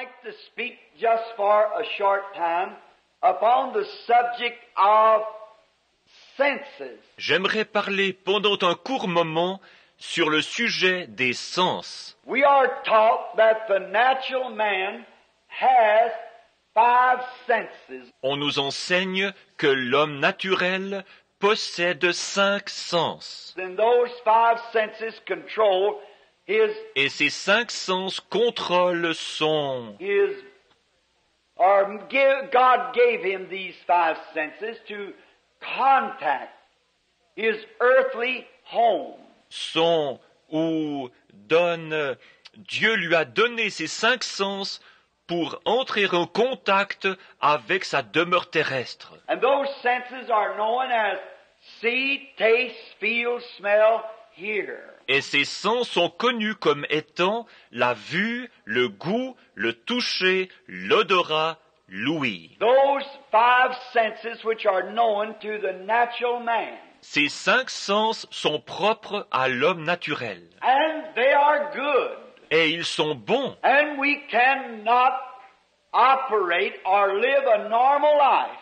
like to speak just for a short time upon the subject of senses. J'aimerais parler pendant un court moment sur le sujet des sens. We are taught that the natural man has 5 senses. On nous enseigne que l'homme naturel possède 5 sens. And those 5 senses control his Et ces 5 sens contrôlent God gave him these 5 senses to contact his earthly home. Dieu lui a donné ces 5 sens pour entrer en contact avec sa demeure terrestre. And those senses are known as see, taste, feel, smell, hear. Et ces sens sont connus comme étant la vue, le goût, le toucher, l'odorat, l'ouïe. Those 5 senses which are known to the natural man. Ces 5 sens sont propres à l'homme naturel. And they are good. Et ils sont bons. And we cannot operate or live a normal life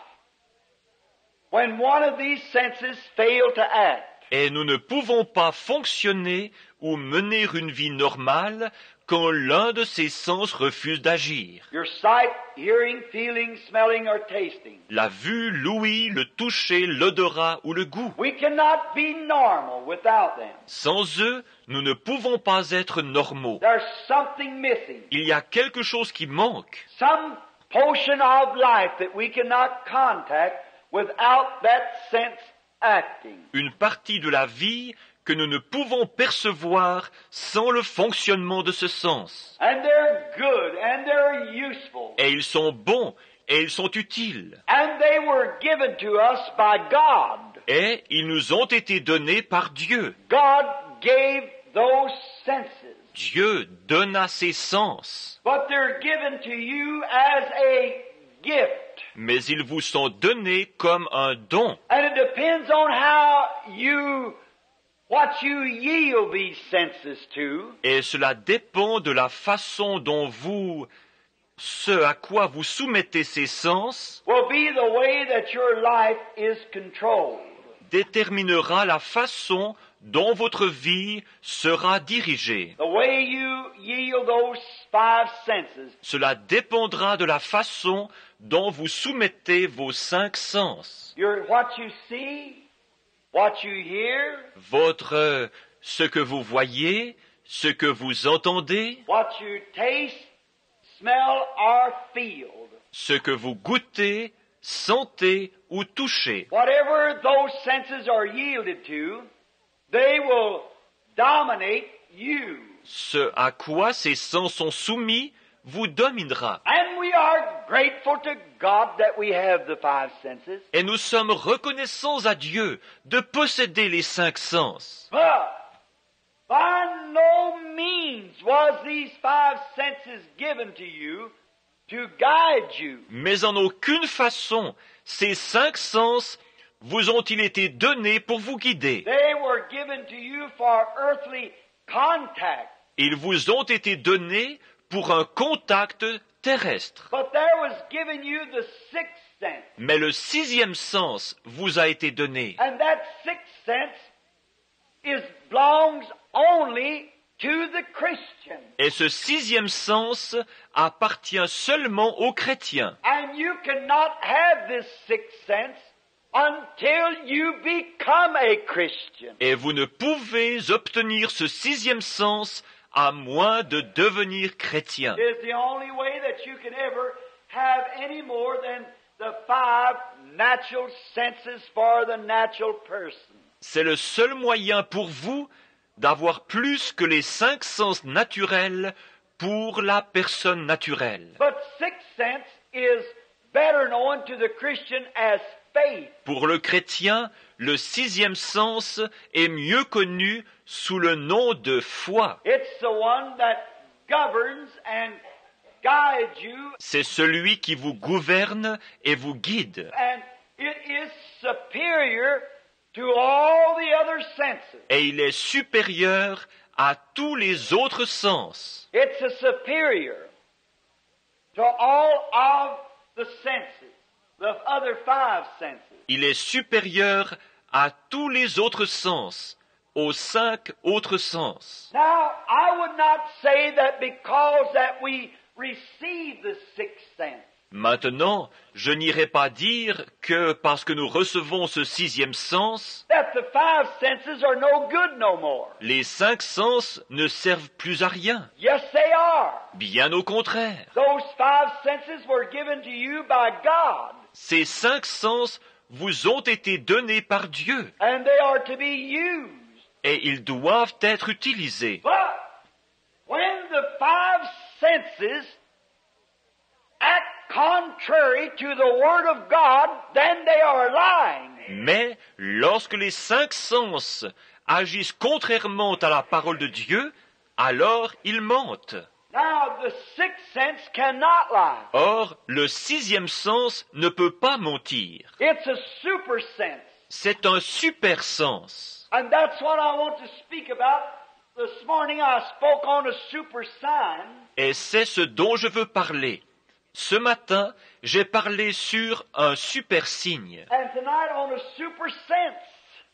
when one of these senses fail to act. Et nous ne pouvons pas fonctionner ou mener une vie normale quand l'un de ces sens refuse d'agir. Your sight, hearing, feeling, smelling, or tasting. La vue, l'ouïe, le toucher, l'odorat ou le goût. We cannot be normal without them. Sans eux, nous ne pouvons pas être normaux. There's something missing. Il y a quelque chose qui manque. Some portion of life that we cannot contact without that sense acting. Une partie de la vie que nous ne pouvons percevoir sans le fonctionnement de ce sens. And they're good and they're useful. Et ils sont bons et ils sont utiles. And they were given to us by God. Et ils nous ont été donnés par Dieu. God gave those senses. Dieu donna ses sens. But they're given to you as a gift. Mais ils vous sont donnés comme un don. And it depends on what you yield these senses to. Et cela dépend de la façon dont ce à quoi vous soumettez ces sens, Will be the way that your life is controlled. déterminera la façon dont votre vie sera dirigée. The way you yield those 5 senses. Cela dépendra de la façon dont vous soumettez vos 5 sens. What you see, what you hear, Ce que vous voyez, ce que vous entendez, what you taste, smell, or feel. ce que vous goûtez, sentez ou touchez. Whatever those senses are yielded to, they will dominate you. Ce à quoi ces sens sont soumis vous dominera. And we are grateful to God that we have the 5 senses. Et nous sommes reconnaissants à Dieu de posséder les 5 sens. But by no means was these 5 senses given to you to guide you. Mais en aucune façon, ces 5 sens vous ont-ils été donnés pour vous guider. They were given to you for earthly contact. Ils vous ont été donnés pour un contact terrestre. But there was given you the 6th sense. Mais le 6e sens vous a été donné. And that 6th sense belongs only to the Christian. Et ce 6e sens appartient seulement aux chrétiens. And you cannot have this 6th sense until you become a Christian. Et vous ne pouvez obtenir ce 6e sens à moins de devenir chrétien. It is the only way that you can ever have any more than the 5 natural senses for the natural person. C'est le seul moyen pour vous d'avoir plus que les 5 sens naturels pour la personne naturelle. But 6th sense is better known to the Christian as faith. Pour le chrétien, le 6e sens est mieux connu sous le nom de foi. It's the one that governs and guides you. C'est celui qui vous gouverne et vous guide. And it is superior to all the other senses. Et il est supérieur à tous les autres sens. It's a superior. to all of the senses, the other 5 senses. Il est supérieur à tous les autres sens, aux 5 autres sens. Now, I would not say that because that we receive the 6th sense, Maintenant, je n'irai pas dire que parce que nous recevons ce 6e sens, that the 5 senses are no good no more. les 5 sens ne servent plus à rien. Yes, they are. Bien au contraire. Those 5 senses were given to you by God, Ces 5 sens vous ont été donnés par Dieu and they are to be used. et ils doivent être utilisés. But when the 5 senses act contrary to the Word of God, then they are lying. Mais lorsque les 5 sens agissent contrairement à la parole de Dieu, alors ils mentent. Now, the 6th sense cannot lie. Or, le 6e sens ne peut pas mentir. It's a super sense. C'est un super sens. And that's what I want to speak about. This morning I spoke on a super sign. Et c'est ce dont je veux parler. Ce matin, j'ai parlé sur un super signe. And tonight on a super sense.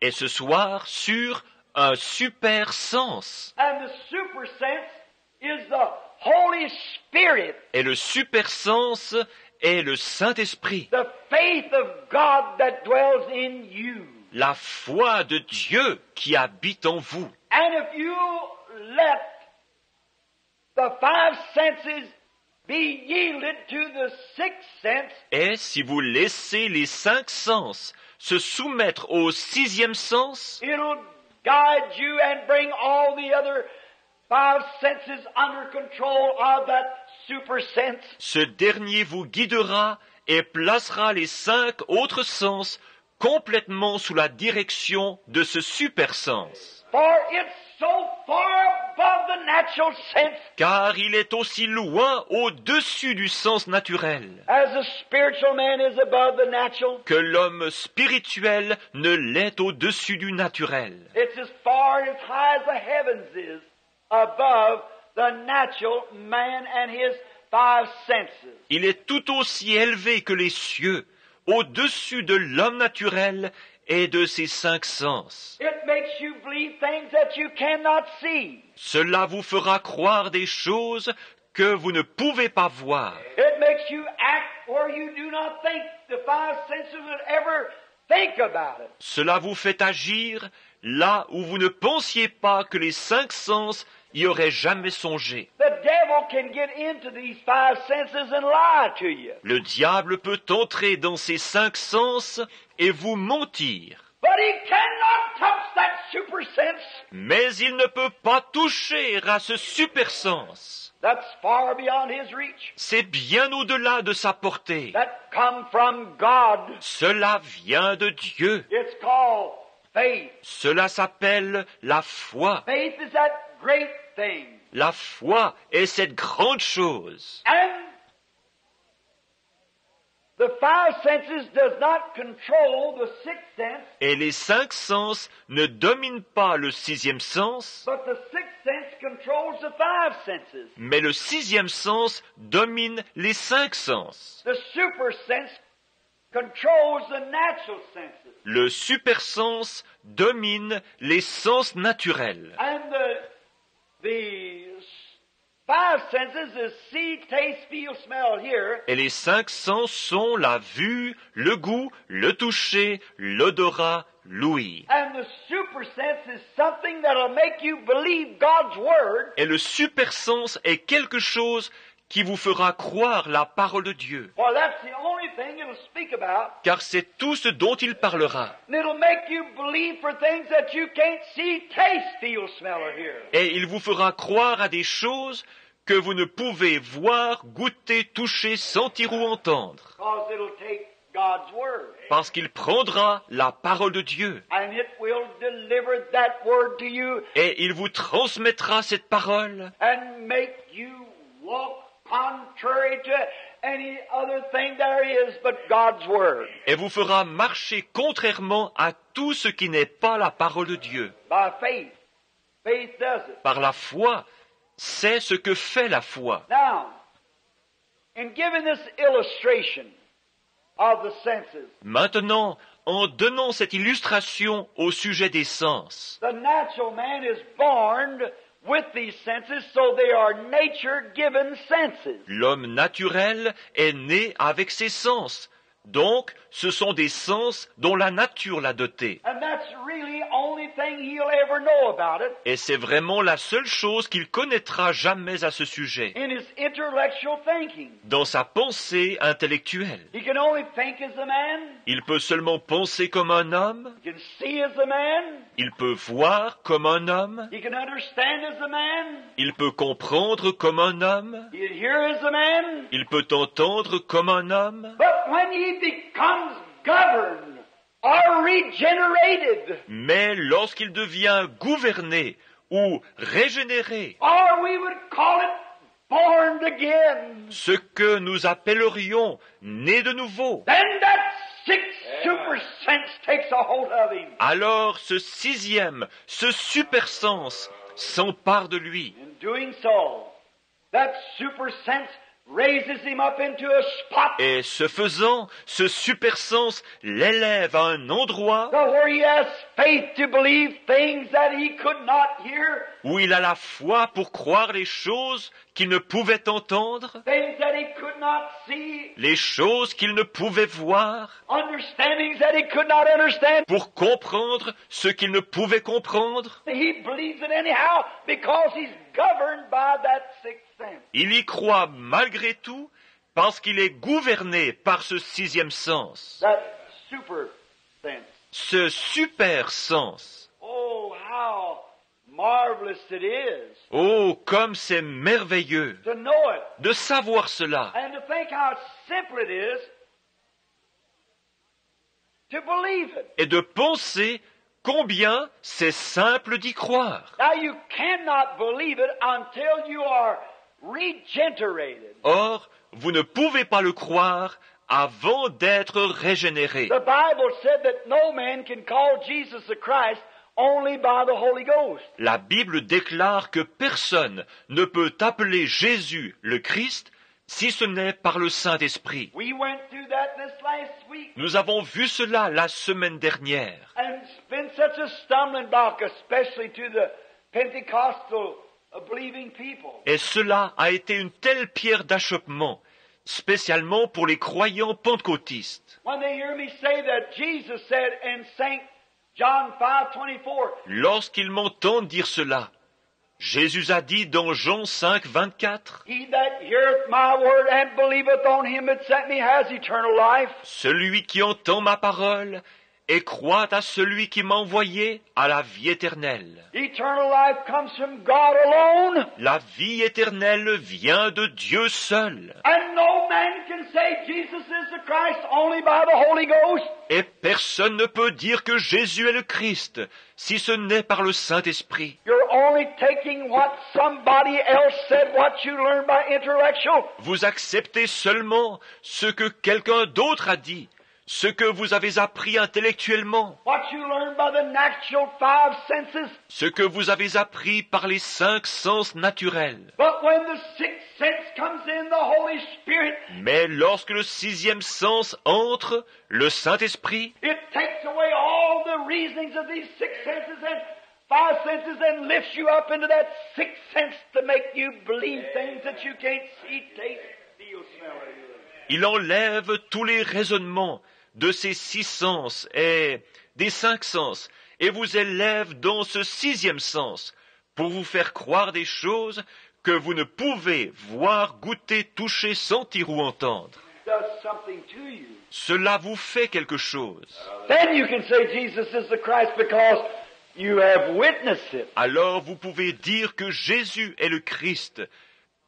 Et ce soir, sur un super sens. And the super sense is the Holy Spirit, Et le super sens est le Saint-Esprit. the faith of God that dwells in you. La foi de Dieu qui habite en vous. And if you let the 5 senses be yielded to the 6th sense, Et si vous laissez les 5 sens se soumettre au 6e sens, it'll guide you and bring all the other 5 senses under control of that super sense. ce dernier vous guidera et placera les 5 autres sens complètement sous la direction de ce super sens. For it's so far above the natural sense Car il est aussi loin au-dessus du sens naturel as the spiritual man is above the natural. que l'homme spirituel ne l'est au-dessus du naturel. It's as far and as high as the heavens is above the natural man and his 5 senses. Il est tout aussi élevé que les cieux, au-dessus de l'homme naturel et de ses 5 sens. It makes you believe things that you cannot see. Cela vous fera croire des choses que vous ne pouvez pas voir. It makes you act where you do not think the 5 senses would ever think about it. Cela vous fait agir là où vous ne pensiez pas que les 5 sens y auraient jamais songé. The devil can get into these 5 senses and lie to you. Le diable peut entrer dans ces 5 sens et vous mentir. But he cannot touch that super sense. Mais il ne peut pas toucher à ce super sens. That's far beyond his reach. C'est bien au-delà de sa portée. That come from God. Cela vient de Dieu. It's called faith. Cela s'appelle la foi. Faith is that great thing. La foi est cette grande chose. And the 5 senses does not control the 6th sense, Et les 5 sens ne dominent pas le 6e sens, but the 6th sense controls the 5 senses. mais le 6e sens domine les 5 sens. The super sense controls the natural senses. Le super sens domine les sens naturels. And the 5 senses is see, taste, feel, smell, hear. Et les 5 sens sont la vue, le goût, le toucher, l'odorat, l'ouïe. And the super sense is something that'll make you believe God's word. Et le super sens est quelque chose qui vous fera croire la parole de Dieu. Well, that's the only thing it'll speak about. Car c'est tout ce dont il parlera. And it'll make you believe for things that you can't see, taste, feel, smell, or hear. Et il vous fera croire à des choses que vous ne pouvez voir, goûter, toucher, sentir ou entendre. Because it'll take God's word. Parce qu'il prendra la parole de Dieu. And it will deliver that word to you Et il vous transmettra cette parole. and make you walk contrary to any other thing there is but God's word. Et vous fera marcher contrairement à tout ce qui n'est pas la parole de Dieu. By faith. Faith does it. Par la foi, c'est ce que fait la foi. Now, in in giving this illustration of the senses, Maintenant, en donnant cette illustration au sujet des sens, the natural man is born with these senses, so they are nature-given senses. l'homme naturel est né avec ses sens. Donc, ce sont des sens dont la nature l'a doté. And that's really the only thing he'll ever know about it Et c'est vraiment la seule chose qu'il connaîtra jamais à ce sujet. in his intellectual thinking. Dans sa pensée intellectuelle, He can only think as a man, il peut seulement penser comme un homme, he can see as a man, il peut voir comme un homme, he can understand as a man, il peut comprendre comme un homme, he can hear as a man. il peut entendre comme un homme. But when he becomes governed or regenerated, Mais lorsqu'il devient gouverné ou régénéré, or we would call it born again, ce que nous appellerions né de nouveau, then that sixth super sense takes a hold of him. alors ce sixième, ce super sens s'empare de lui. In doing so, that super sense raises him up into a spot Et ce faisant, ce super sens l'élève à un endroit where he has faith to believe things that he could not hear, où il a la foi pour croire les choses qu'il ne pouvait entendre, things that he could not see, les choses qu'il ne pouvait voir, understandings that he could not understand. pour comprendre ce qu'il ne pouvait comprendre. He believes it anyhow because he's governed by that sixth sense. Il y croit malgré tout parce qu'il est gouverné par ce sixième sens, That super sense. ce super sens. Oh, how marvelous it is Oh, comme c'est merveilleux to know it de savoir cela and to think how simple it is to believe it. et de penser combien c'est simple d'y croire. Now you cannot believe it until you are regenerated. Or, vous ne pouvez pas le croire avant d'être régénéré. The Bible said that no man can call Jesus the Christ only by the Holy Ghost. La Bible déclare que personne ne peut appeler Jésus le Christ si ce n'est par le Saint-Esprit. We went through that this last week, Nous avons vu cela la semaine dernière. and it's been such a stumbling block, especially to the Pentecostal believing people. Et cela a été une telle pierre d'achoppement, spécialement pour les croyants pentecôtistes. When they hear me say that Jesus said in St. John 5:24, Lorsqu'ils m'entendent dire cela, Jésus a dit dans Jean 5, 24, He that heareth my word and believeth on him that sent me has eternal life. celui qui entend ma parole et croit à celui qui m'a envoyé a la vie éternelle. Eternal life comes from God alone, La vie éternelle vient de Dieu seul. and no man can say Jesus is the Christ only by the Holy Ghost. Et personne ne peut dire que Jésus est le Christ si ce n'est par le Saint-Esprit. You're only taking what somebody else said, what you learned by intellectual. Vous acceptez seulement ce que quelqu'un d'autre a dit, ce que vous avez appris intellectuellement, What you learned by the natural five senses. ce que vous avez appris par les 5 sens naturels. But when the sixth sense comes in, the Holy Spirit, Mais lorsque le sixième sens entre, le Saint-Esprit, it takes away all the reasonings of these six senses and five senses and lifts you up into that sixth sense to make you believe things that you can't see, taste, feel, smell, or hear. il enlève tous les raisonnements de ces 6 sens et des 5 sens et vous élève dans ce sixième sens pour vous faire croire des choses que vous ne pouvez voir, goûter, toucher, sentir ou entendre. It does something to you. Cela vous fait quelque chose. Then you can say Jesus is the Christ because you have witnessed it. Alors vous pouvez dire que Jésus est le Christ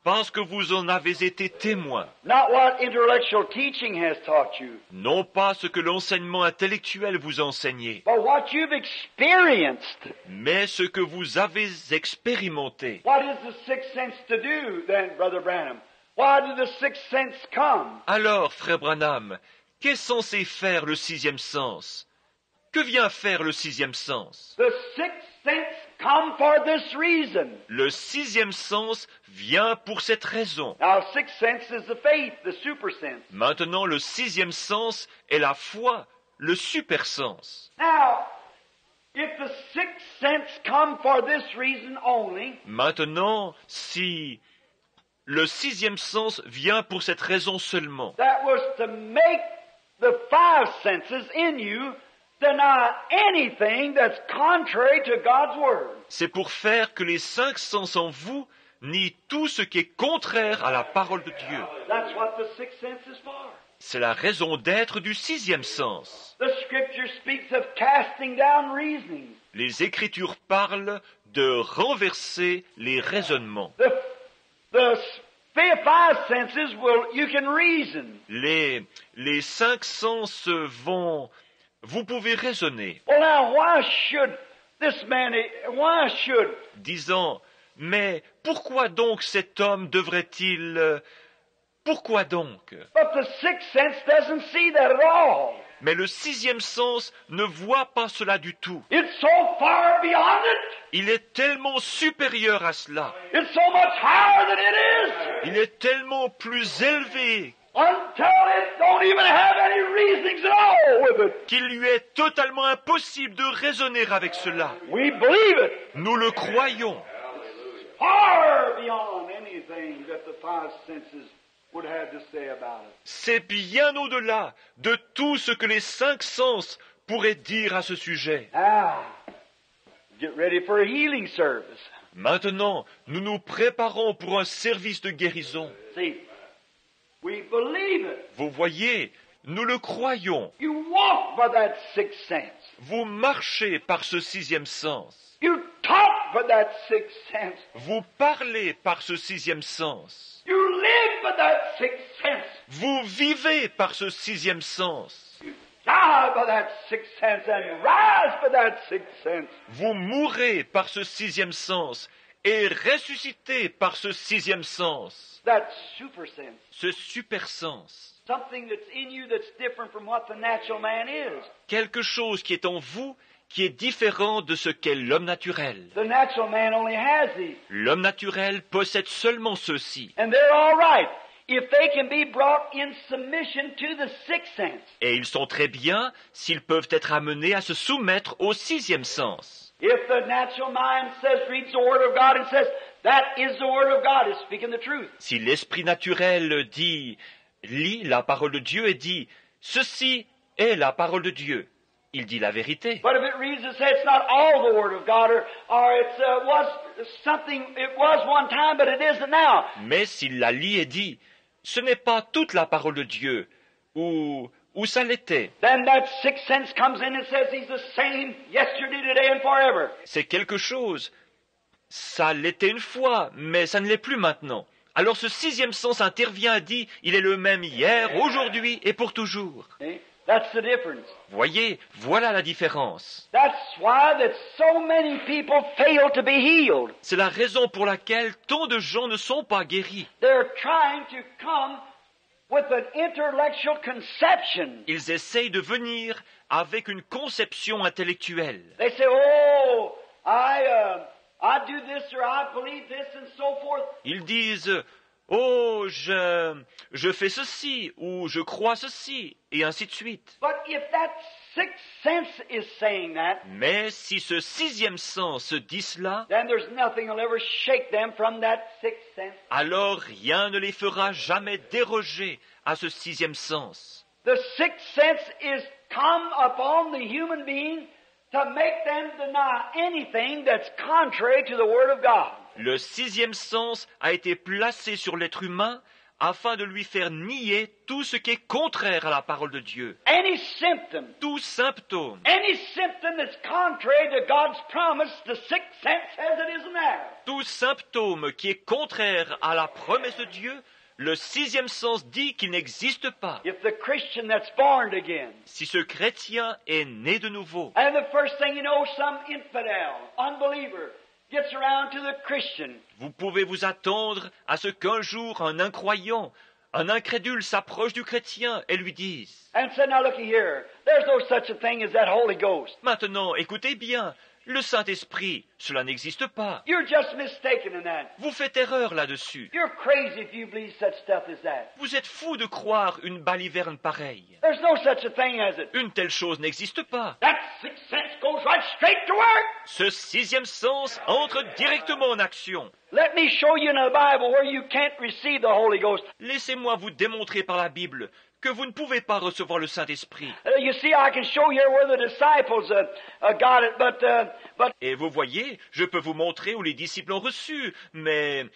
parce que vous en avez été témoin. Not what intellectual teaching has taught you, Non pas ce que l'enseignement intellectuel vous a enseigné, but what you've experienced. mais ce que vous avez expérimenté. What is the sixth sense to do then, Brother Branham? Why did the sixth sense come? Alors, frère Branham, qu'est censé faire le sixième sens? Que vient faire le sixième sens? The sixth sense come for this reason. Le sixième sens vient pour cette raison. Now, sixth sense is the faith, the super sense. Maintenant, le sixième sens est la foi, le super sens. Now, if the sixth sense come for this reason only, Maintenant, si le sixième sens vient pour cette raison seulement, that was to make the five senses in you deny anything that's contrary to God's Word. c'est pour faire que les cinq sens en vous nient tout ce qui est contraire à la parole de Dieu. That's what the sixth sense is for. C'est la raison d'être du sixième sens. The Scripture speaks of casting down reasoning. Les Écritures parlent de renverser les raisonnements. The five senses you can reason. Les cinq sens vont... Vous pouvez raisonner, Well, now, why should disant, mais pourquoi donc cet homme devrait-il... Pourquoi donc? But the sixth sense doesn't see that at all. Mais le sixième sens ne voit pas cela du tout. It's so far beyond it. Il est tellement supérieur à cela. It's so much higher than it is. Il est tellement plus élevé Until it don't even have any reasonings at all with it. qu'il lui est totalement impossible de raisonner avec cela. We believe it. Nous le croyons. Far beyond anything that the five senses would have to say about it. C'est bien au-delà de tout ce que les cinq sens pourraient dire à ce sujet. Ah, get ready for a healing service. Maintenant, nous nous préparons pour un service de guérison. See, we believe it. Vous voyez, nous le croyons. You walk by that sixth sense. Vous marchez par ce sixième sens. You talk by that sixth sense. Vous parlez par ce sixième sens. You live by that sixth sense. Vous vivez par ce sixième sens. You die by that sixth sense and rise by that sixth sense. Vous mourrez par ce sixième sens et ressuscitez par ce sixième sens. That super sense. Ce super sens. Something that's in you that's different from what the natural man is. Quelque chose qui est en vous qui est différent de ce qu'est l'homme naturel. The natural man only has these. L'homme naturel possède seulement ceux-ci. And they're all right if they can be brought in submission to the sixth sense. Et ils sont très bien s'ils peuvent être amenés à se soumettre au sixième sens. If the natural mind reads the Word of God and says, that is the Word of God, is speaking the truth. Si l'esprit naturel lit la parole de Dieu et dit, ceci est la parole de Dieu, il dit la vérité. But if it reads and says it's not all the Word of God, or it was something, it was one time, but it isn't now. Mais s'il la lit et dit, ce n'est pas toute la parole de Dieu, ou ça l'était, Then that sixth sense comes in and says He's the same yesterday, today, and forever. c'est quelque chose. Ça l'était une fois, mais ça ne l'est plus maintenant. Alors ce sixième sens intervient et dit, il est le même hier, aujourd'hui et pour toujours. See? That's the difference. Voyez, voilà la différence. That's why that so many people fail to be healed. C'est la raison pour laquelle tant de gens ne sont pas guéris. They're trying to come with an intellectual conception. Ils essayent de venir avec une conception intellectuelle. They say, "Oh, I do this or I believe this and so forth." Ils disent, oh, je fais ceci, ou je crois ceci, et ainsi de suite. But if that sixth sense is saying that, Mais si ce sixième sens dit cela, then there's nothing will ever shake them from that sixth sense. alors rien ne les fera jamais déroger à ce sixième sens. The sixth sense is come upon the human being to make them deny anything that's contrary to the Word of God. Le sixième sens a été placé sur l'être humain afin de lui faire nier tout ce qui est contraire à la parole de Dieu. Any symptom Tout symptôme that's contrary to God's promise, the sixth sense says it isn't there. tout symptôme qui est contraire à la promesse de Dieu, le sixième sens dit qu'il n'existe pas. If the Christian that's born again, Si ce chrétien est né de nouveau, and the first thing you know, some infidel, unbeliever, gets around to the Christian, vous pouvez vous attendre à ce qu'un jour un incroyant, un incrédule s'approche du chrétien et lui dise, and said, now looky here, there's no such a thing as that Holy Ghost. maintenant, écoutez bien, le Saint-Esprit, cela n'existe pas. You're just mistaken in that. Vous faites erreur là-dessus. You're crazy if you believe such stuff as that. Vous êtes fou de croire une baliverne pareille. There's no such a thing as it. Une telle chose n'existe pas. That sixth sense goes right straight to work. Ce sixième sens entre directement en action. Let me show you in the Bible where you can't receive the Holy Ghost. Laissez-moi vous démontrer par la Bible que vous ne pouvez pas recevoir le Saint-Esprit. You see, I can show you where the disciples got it, but Et vous voyez, je peux vous montrer où les disciples ont reçu, mais...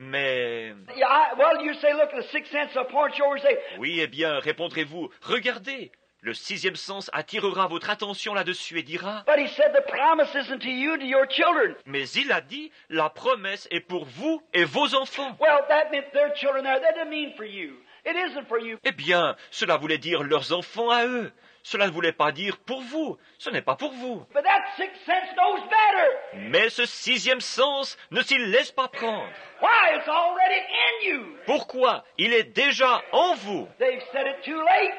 yeah, well, you say, look, the sixth sense will point you over and say, Oui, eh bien, répondrez-vous, regardez, le sixième sens attirera votre attention là-dessus et dira, but he said the promise isn't to you, to your children. mais il a dit, la promesse est pour vous et vos enfants. Well, that meant their children there. That didn't mean for you. It isn't for you. Eh bien, cela voulait dire leurs enfants à eux. Cela ne voulait pas dire pour vous. Ce n'est pas pour vous. But that sixth sense knows better. Mais ce sixième sens ne s'y laisse pas prendre. Why? It's already in you. Pourquoi? Il est déjà en vous. They've said it too late.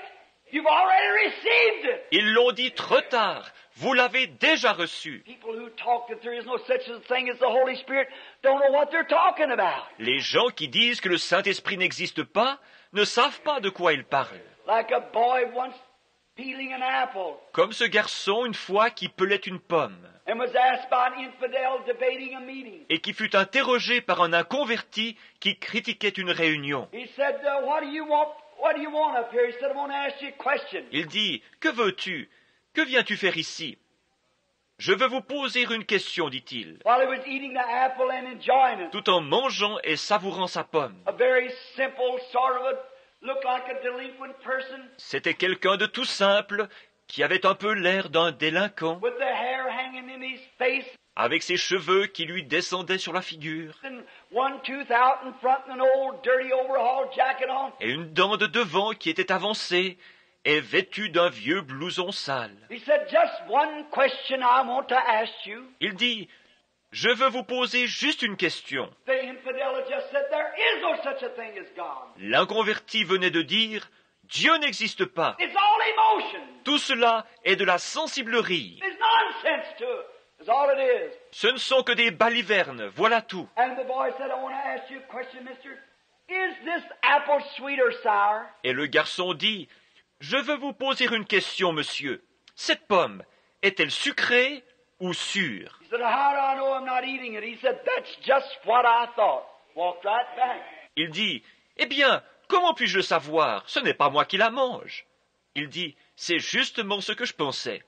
You've already received it. Ils l'ont dit trop tard. Vous l'avez déjà reçu. People who talk that there is no such a thing as the Holy Spirit don't know what they're talking about. Les gens qui disent que le Saint-Esprit n'existe pas ne savent pas de quoi ils parlent. Like a boy once peeling an apple Comme ce garçon une fois qui pelait une pomme and was asked by an infidel debating a meeting. et qui fut interrogé par un inconverti qui critiquait une réunion. He said, what do you want? What do you want up here? He said, I want to ask you a question. Il dit, « Que veux-tu? Que viens-tu faire ici ?»« Je veux vous poser une question, dit-il, While he was eating the apple and enjoying it, tout en mangeant et savourant sa pomme. a very simple sort of looked like a delinquent person C'était quelqu'un de tout simple, qui avait un peu l'air d'un délinquant, with the hair hanging in his face avec ses cheveux qui lui descendaient sur la figure, and one tooth out in front and an old dirty overhaul jacket on. et une dent de devant qui était avancée, et vêtu d'un vieux blouson sale. He said, just one question I want to ask you. Il dit, « Je veux vous poser juste une question. » The infidel had just said, there is no such a thing as God. L'inconverti venait de dire, « Dieu n'existe pas. It's all emotion. Tout cela est de la sensiblerie. There's nonsense to it. That's all it is. Ce ne sont que des balivernes, voilà tout. » And the boy said, I want to ask you a question, mister. Is this apple sweet or sour? Et le garçon dit, « Je veux vous poser une question, monsieur. Cette pomme est-elle sucrée ou sûre? » He said, how do I know I'm not eating it? He said, that's just what I thought. Walked right back. Il dit, « Eh bien, comment puis-je le savoir? Ce n'est pas moi qui la mange. » Il dit, « C'est justement ce que je pensais. »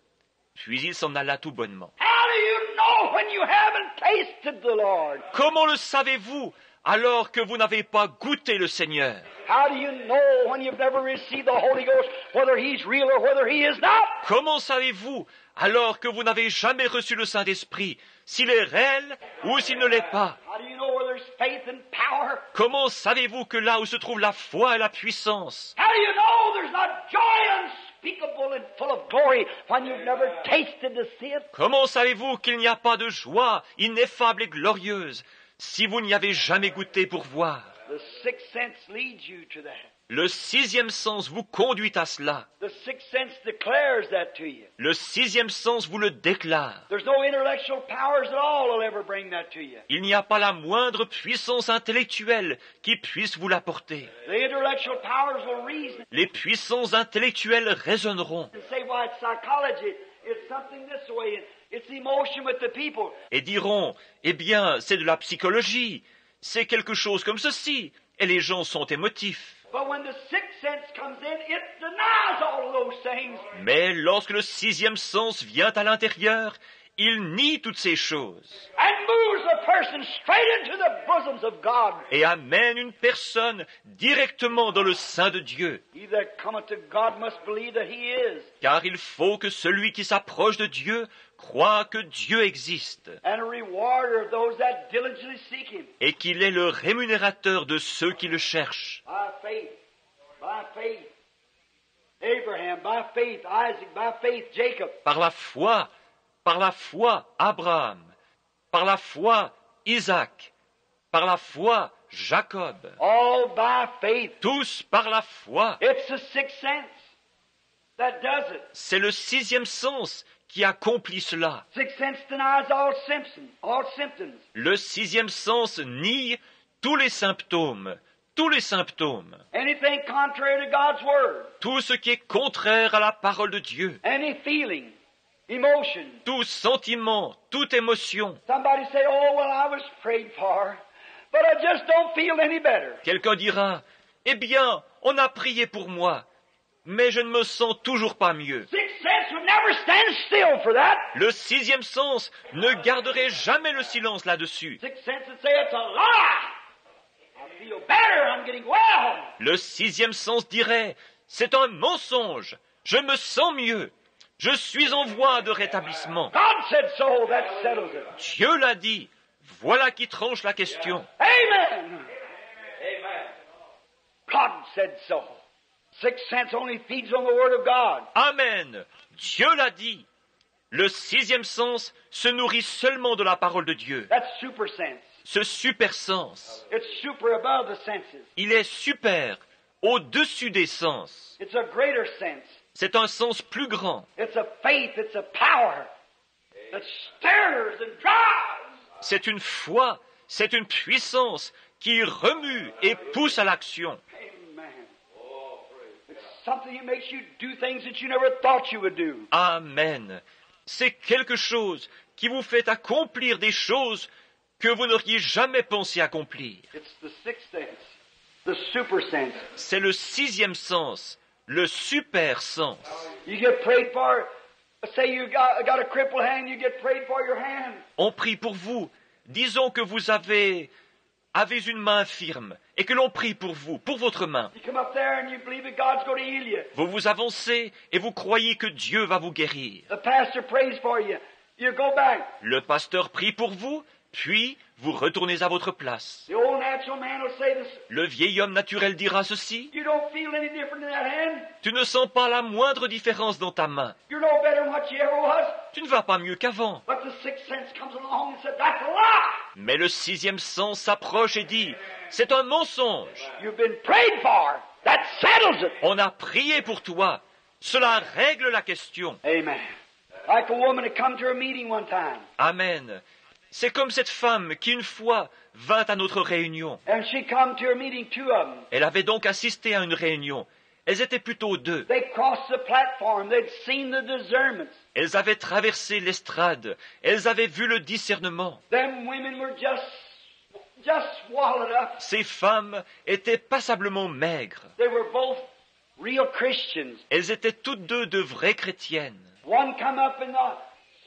Puis il s'en alla tout bonnement. How do you know when you haven't tasted the Lord? Comment le savez-vous alors que vous n'avez pas goûté le Seigneur? How do you know when you've never received the Holy Ghost whether He's real or whether He is not? Comment savez-vous alors que vous n'avez jamais reçu le Saint-Esprit s'il est réel ou s'il ne l'est pas? How do you know where there's faith and power? Comment savez-vous que là où se trouve la foi et la puissance, How do you know there's not joy unspeakable and full of glory when you've never tasted to see it? comment savez-vous qu'il n'y a pas de joie ineffable et glorieuse si vous n'y avez jamais goûté pour voir? The sixth sense leads you to that. Le sixième sens vous conduit à cela. The sixth sense declares that to you. Le sixième sens vous le déclare. There's no intellectual powers at all that'll ever bring that to you. Il n'y a pas la moindre puissance intellectuelle qui puisse vous l'apporter. The intellectual powers will reason Les puissances intellectuelles raisonneront and say, well, it's psychology. It's something this way. It's emotion with the people. et diront, eh bien, c'est de la psychologie, c'est quelque chose comme ceci, et les gens sont émotifs. But when the sixth sense comes in, it denies all of those things. Mais lorsque le sixième sens vient à l'intérieur, il nie toutes ces choses And moves a person straight into the bosoms of God. et amène une personne directement dans le sein de Dieu. He that cometh to God must believe that He is, Car il faut que celui qui s'approche de Dieu croit que Dieu existe and a rewarder of those that diligently seek Him. et qu'il est le rémunérateur de ceux qui le cherchent. By faith, by faith. Abraham, by faith. Isaac, by faith. Jacob. Par la foi, Abraham, par la foi, Isaac, par la foi, Jacob. All by faith. Tous par la foi. It's the sixth sense that does it. C'est le sixième sens qui accomplit cela. Sixth sense denies all symptoms. Le sixième sens nie tous les symptômes. Tous les symptômes. Anything contrary to God's Word. Tout ce qui est contraire à la parole de Dieu. Any feeling, emotion. Tout sentiment, toute émotion. Somebody say, oh, well, I was prayed for, but I just don't feel any better. Quelqu'un dira, eh bien, on a prié pour moi, mais je ne me sens toujours pas mieux. Sixth sense would never stand still for that. Le sixième sens ne garderait jamais le silence là-dessus. Sixth sense would say it's a lie. I feel better. I'm getting well. Le sixième sens dirait, c'est un mensonge, je me sens mieux, je suis en voie de rétablissement. God said so. That settles it. Dieu l'a dit, voilà qui tranche la question. Amen. Amen. God said so. Sixth sense only feeds on the Word of God. Amen. Dieu l'a dit. Le sixième sens se nourrit seulement de la parole de Dieu. That's super sense. Ce super sens, It's super above the senses. il est super, au-dessus des sens. It's a greater sense. C'est un sens plus grand. It's a faith. It's a power that stirs and drives. C'est une foi, c'est une puissance qui remue et pousse à l'action. Amen. It's something that makes you do things that you never thought you would do. Amen. C'est quelque chose qui vous fait accomplir des choses que vous n'auriez jamais pensé accomplir. It's the sixth sense, the super sense. C'est le sixième sens, le super sens. You get prayed for. Say you got a crippled hand, you get prayed for your hand. On prie pour vous. Disons que vous avez une main infirme et que l'on prie pour vous, pour votre main. You come up there and you believe that God's going to heal you. Vous vous avancez et vous croyez que Dieu va vous guérir. The pastor prays for you. You go back. Le pasteur prie pour vous, puis vous retournez à votre place. The old natural man will say this. Le vieil homme naturel dira ceci. You don't feel any different in that hand. Tu ne sens pas la moindre différence dans ta main. You're no better than what you ever was. Tu ne vas pas mieux qu'avant. But the sixth sense comes along and says, that's a lie. Mais le sixième sens s'approche et dit, c'est un mensonge. You've been prayed for. That settles it. On a prié pour toi. Cela règle la question. Amen. Like a woman had come to a meeting one time. Amen. C'est comme cette femme qui une fois vint à notre réunion. And she come to a meeting, two of them. Elle avait donc assisté à une réunion. Elles étaient plutôt deux. They crossed the platform. They'd seen the discernments. Elles avaient traversé l'estrade. Elles avaient vu le discernement. Them women were just swallowed up. Ces femmes étaient passablement maigres. They were both real Christians. Elles étaient toutes deux de vraies chrétiennes. One come up and the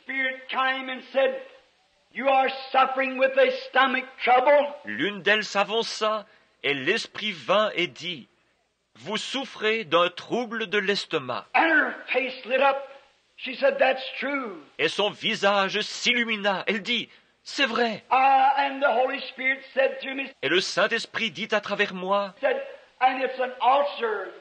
Spirit came and said, you are suffering with a stomach trouble. L'une d'elles s'avança et l'esprit vint et dit, vous souffrez d'un trouble de l'estomac. And her face lit up. She said, that's true. Et son visage s'illumina. Elle dit, c'est vrai. And the Holy Spirit said to me, Et le Saint-Esprit dit à travers moi, said, and it's an ulcer.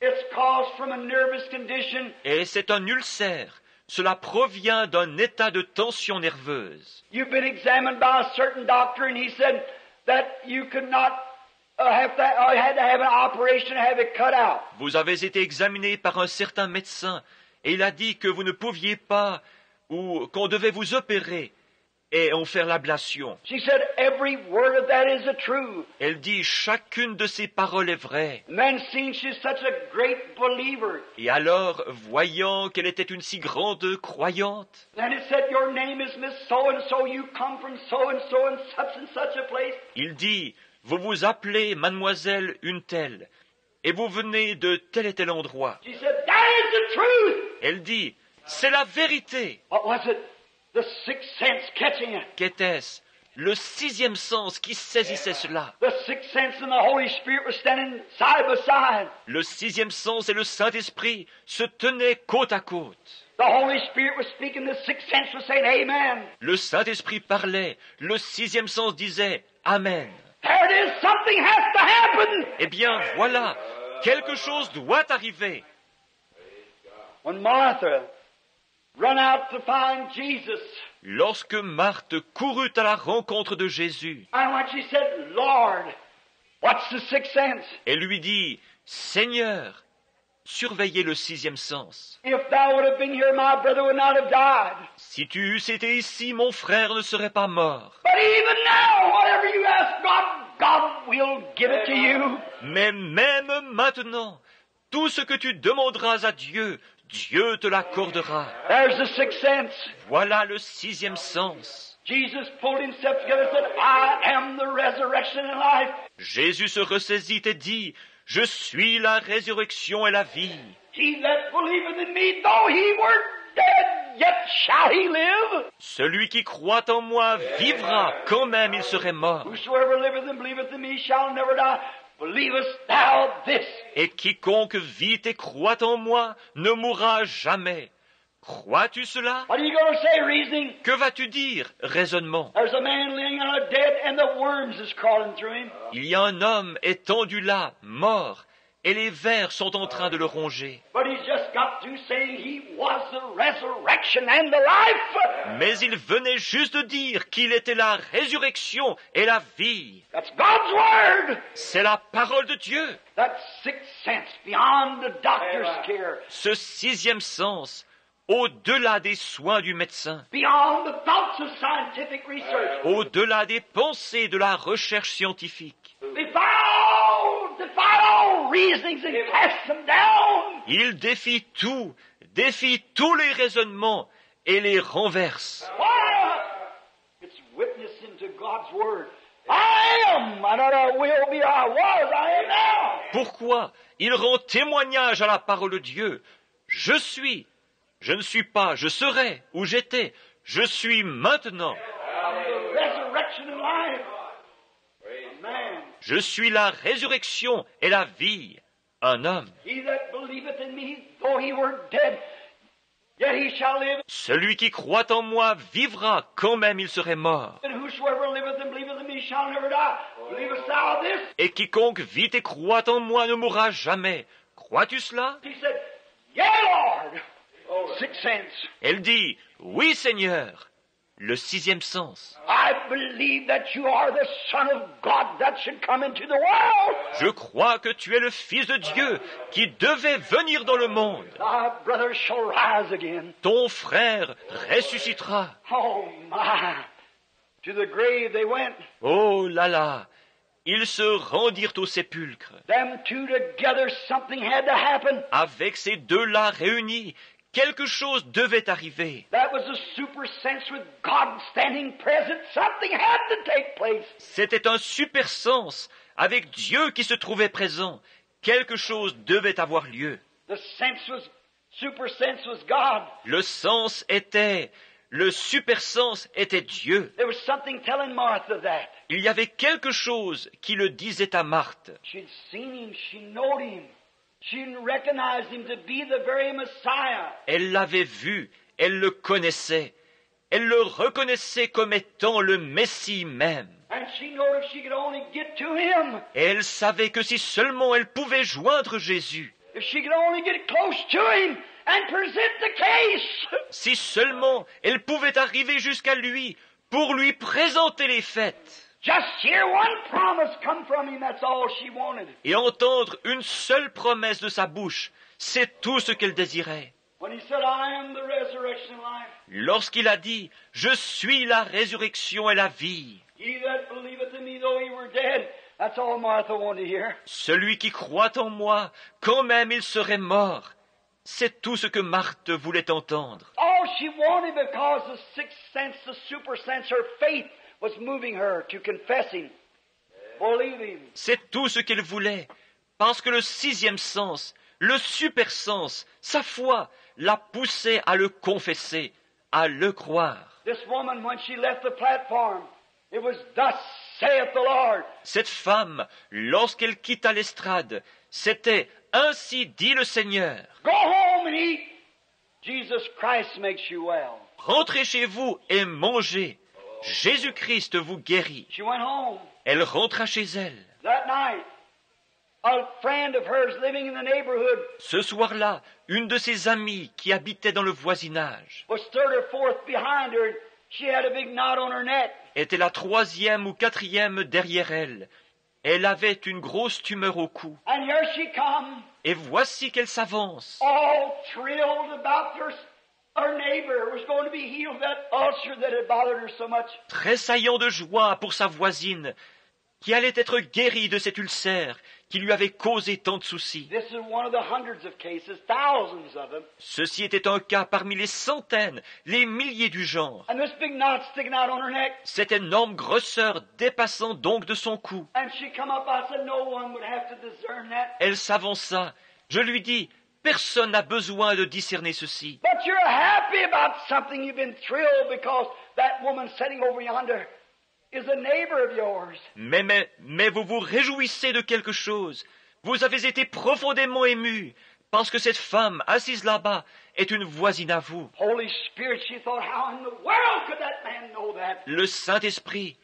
It's caused from a nervous condition. et c'est un ulcère. Cela provient d'un état de tension nerveuse. You've been examined by a certain doctor, and he said that you could not had to have an operation to have it cut out. Vous avez été examiné par un certain médecin, et il a dit que vous ne pouviez pas, ou qu'on devait vous opérer et en faire l'ablation. She said every word of that is the truth. Elle dit chacune de ces paroles est vraie. And then seeing she's such a great believer, Et alors, voyant qu'elle était une si grande croyante, and it said your name is Miss So and So. You come from so and such a place. il dit, vous vous appelez mademoiselle une telle, et vous venez de tel et tel endroit. She said that is the truth. Elle dit, c'est la vérité. What was it? The sixth sense catching it. Qu'était-ce? Le sixième sens qui saisissait cela. The sixth sense and the Holy Spirit were standing side by side. Le sixième sens et le Saint-Esprit se tenaient côte à côte. The Holy Spirit was speaking. The sixth sense was saying, Amen. Le Saint-Esprit parlait. Le sixième sens disait Amen. There it is. Something has to happen. Eh bien, voilà. Quelque chose doit arriver. When Martha run out to find Jesus. Lorsque Marthe courut à la rencontre de Jésus, And when she said, Lord, what's the sixth sense? elle lui dit, Seigneur, surveillez le sixième sens. If thou would have been here, my brother would not have died. Si tu eusses été ici, mon frère ne serait pas mort. But even now, whatever you ask God, God will give it to you. Mais même maintenant, tout ce que tu demanderas à Dieu, Dieu te l'accordera. There's the sixth sense. Voilà le sixième sens. Jesus pulled himself together and said, I am the resurrection and life. Jésus se ressaisit et dit, Je suis la résurrection et la vie. He that believeth in me, though he were dead, yet shall he live. Celui qui croit en moi vivra quand même il serait mort. Whosoever liveth and believeth in me shall never die. Believest thou this? Et quiconque vit et croit en moi ne mourra jamais. Crois-tu cela? What are you going to say, reasoning? Que vas-tu dire, raisonnement? There's a man laying on a dead and the worms is crawling through him. Il y a un homme étendu là, mort, et les vers sont en train de le ronger. But he's just got through saying he was the resurrection and the life. Mais il venait juste de dire qu'il était la résurrection et la vie. That's God's word. C'est la parole de Dieu. That sixth sense beyond the doctor's care. Ce sixième sens, au-delà des soins du médecin, Beyond the thoughts of scientific research. au-delà des pensées de la recherche scientifique. Defy all reasonings and cast them down. Il défie tous les raisonnements et les renverse. Why? It's witnessing to God's word. I am, and I will be, I was, I am now. Pourquoi? Il rend témoignage à la parole de Dieu. Je suis, je ne suis pas, je serai, où j'étais, je suis maintenant. The resurrection and life. Man, Je suis la résurrection et la vie. Un homme. he that believeth in me, though he were dead, yet he shall live. Celui qui croit en moi vivra quand même il serait mort. And whosoever liveth and believeth in me shall never die. Believest thou this? Et quiconque vit et croit en moi ne mourra jamais. Crois-tu cela? He said, Yea, Lord. Sixth sense. Elle dit, oui Seigneur. Le sixième sens. I believe that you are the Son of God that should come into the world. Je crois que tu es le Fils de Dieu qui devait venir dans le monde. Thy brother shall rise again. Ton frère ressuscitera. Oh my. To the grave they went. Oh là là. Ils se rendirent au sépulcre. Them two together, something had to happen. Avec ces deux-là réunis, quelque chose devait arriver. That was a super sense with God standing present. Something had to take place. C'était un super sens avec Dieu qui se trouvait présent. Quelque chose devait avoir lieu. The sense was, super sense was God. Le super sens était Dieu. There was something telling Martha that. Il y avait quelque chose qui le disait à Marthe. She'd seen him, she knowed him. She recognized him to be the very Messiah. Elle l'avait vu, elle le connaissait. Elle le reconnaissait comme étant le Messie même. And she knowed if she could only get to him, Et elle savait que si seulement elle pouvait joindre Jésus, if she could only get close to him and present the case. si seulement elle pouvait arriver jusqu'à lui pour lui présenter les faits, Just hear one promise come from him, that's all she wanted. et entendre une seule promesse de sa bouche, c'est tout ce qu'elle désirait. When he said, I am the resurrection and life, Lorsqu'il a dit « Je suis la résurrection et la vie », he that believeth in me, though he were dead, that's all Martha wanted to hear. celui qui croit en moi, quand même il serait mort. C'est tout ce que Marthe voulait entendre. All she wanted because the sixth sense, the super sense, her faith was moving her to confess him, believe him. C'est tout ce qu'elle voulait, parce que le sixième sens, le super sens, sa foi, la poussait à le confesser, à le croire. This woman, when she left the platform, it was thus saith the Lord. Cette femme, lorsqu'elle quitta l'estrade, c'était « Ainsi dit le Seigneur ». Go home and eat. Jesus Christ makes you well. Rentrez chez vous et mangez. Jésus-Christ vous guérit. She went home Elle rentra chez elle. that night. a friend of hers living in the neighborhood Ce soir-là, une de ses amies qui habitait dans le voisinage was third or fourth behind her, and she had a big knot on her neck. était la troisième ou quatrième derrière elle. Elle avait une grosse tumeur au cou. And here she come, Et voici qu'elle s'avance, all thrilled about her neighbor was going to be healed of that ulcer that had bothered her so much. tressaillant de joie pour sa voisine, qui allait être guérie de cet ulcère qui lui avait causé tant de soucis. This is one of the hundreds of cases, thousands of them. Ceci était un cas parmi les centaines, les milliers du genre. And this big knot sticking out on her neck. Cette énorme grosseur dépassant donc de son cou. And she come up, I said, no one would have to discern that. Elle s'avança. Je lui dis, personne n'a besoin de discerner ceci. But you're happy about something. You've been thrilled because that woman sitting over yonder is a neighbor of yours. Mais vous vous réjouissez de quelque chose. Vous avez été profondément ému parce que cette femme assise là-bas est une voisine à vous. Holy Spirit, she thought, how in the world could that man know that? Le Saint-Esprit,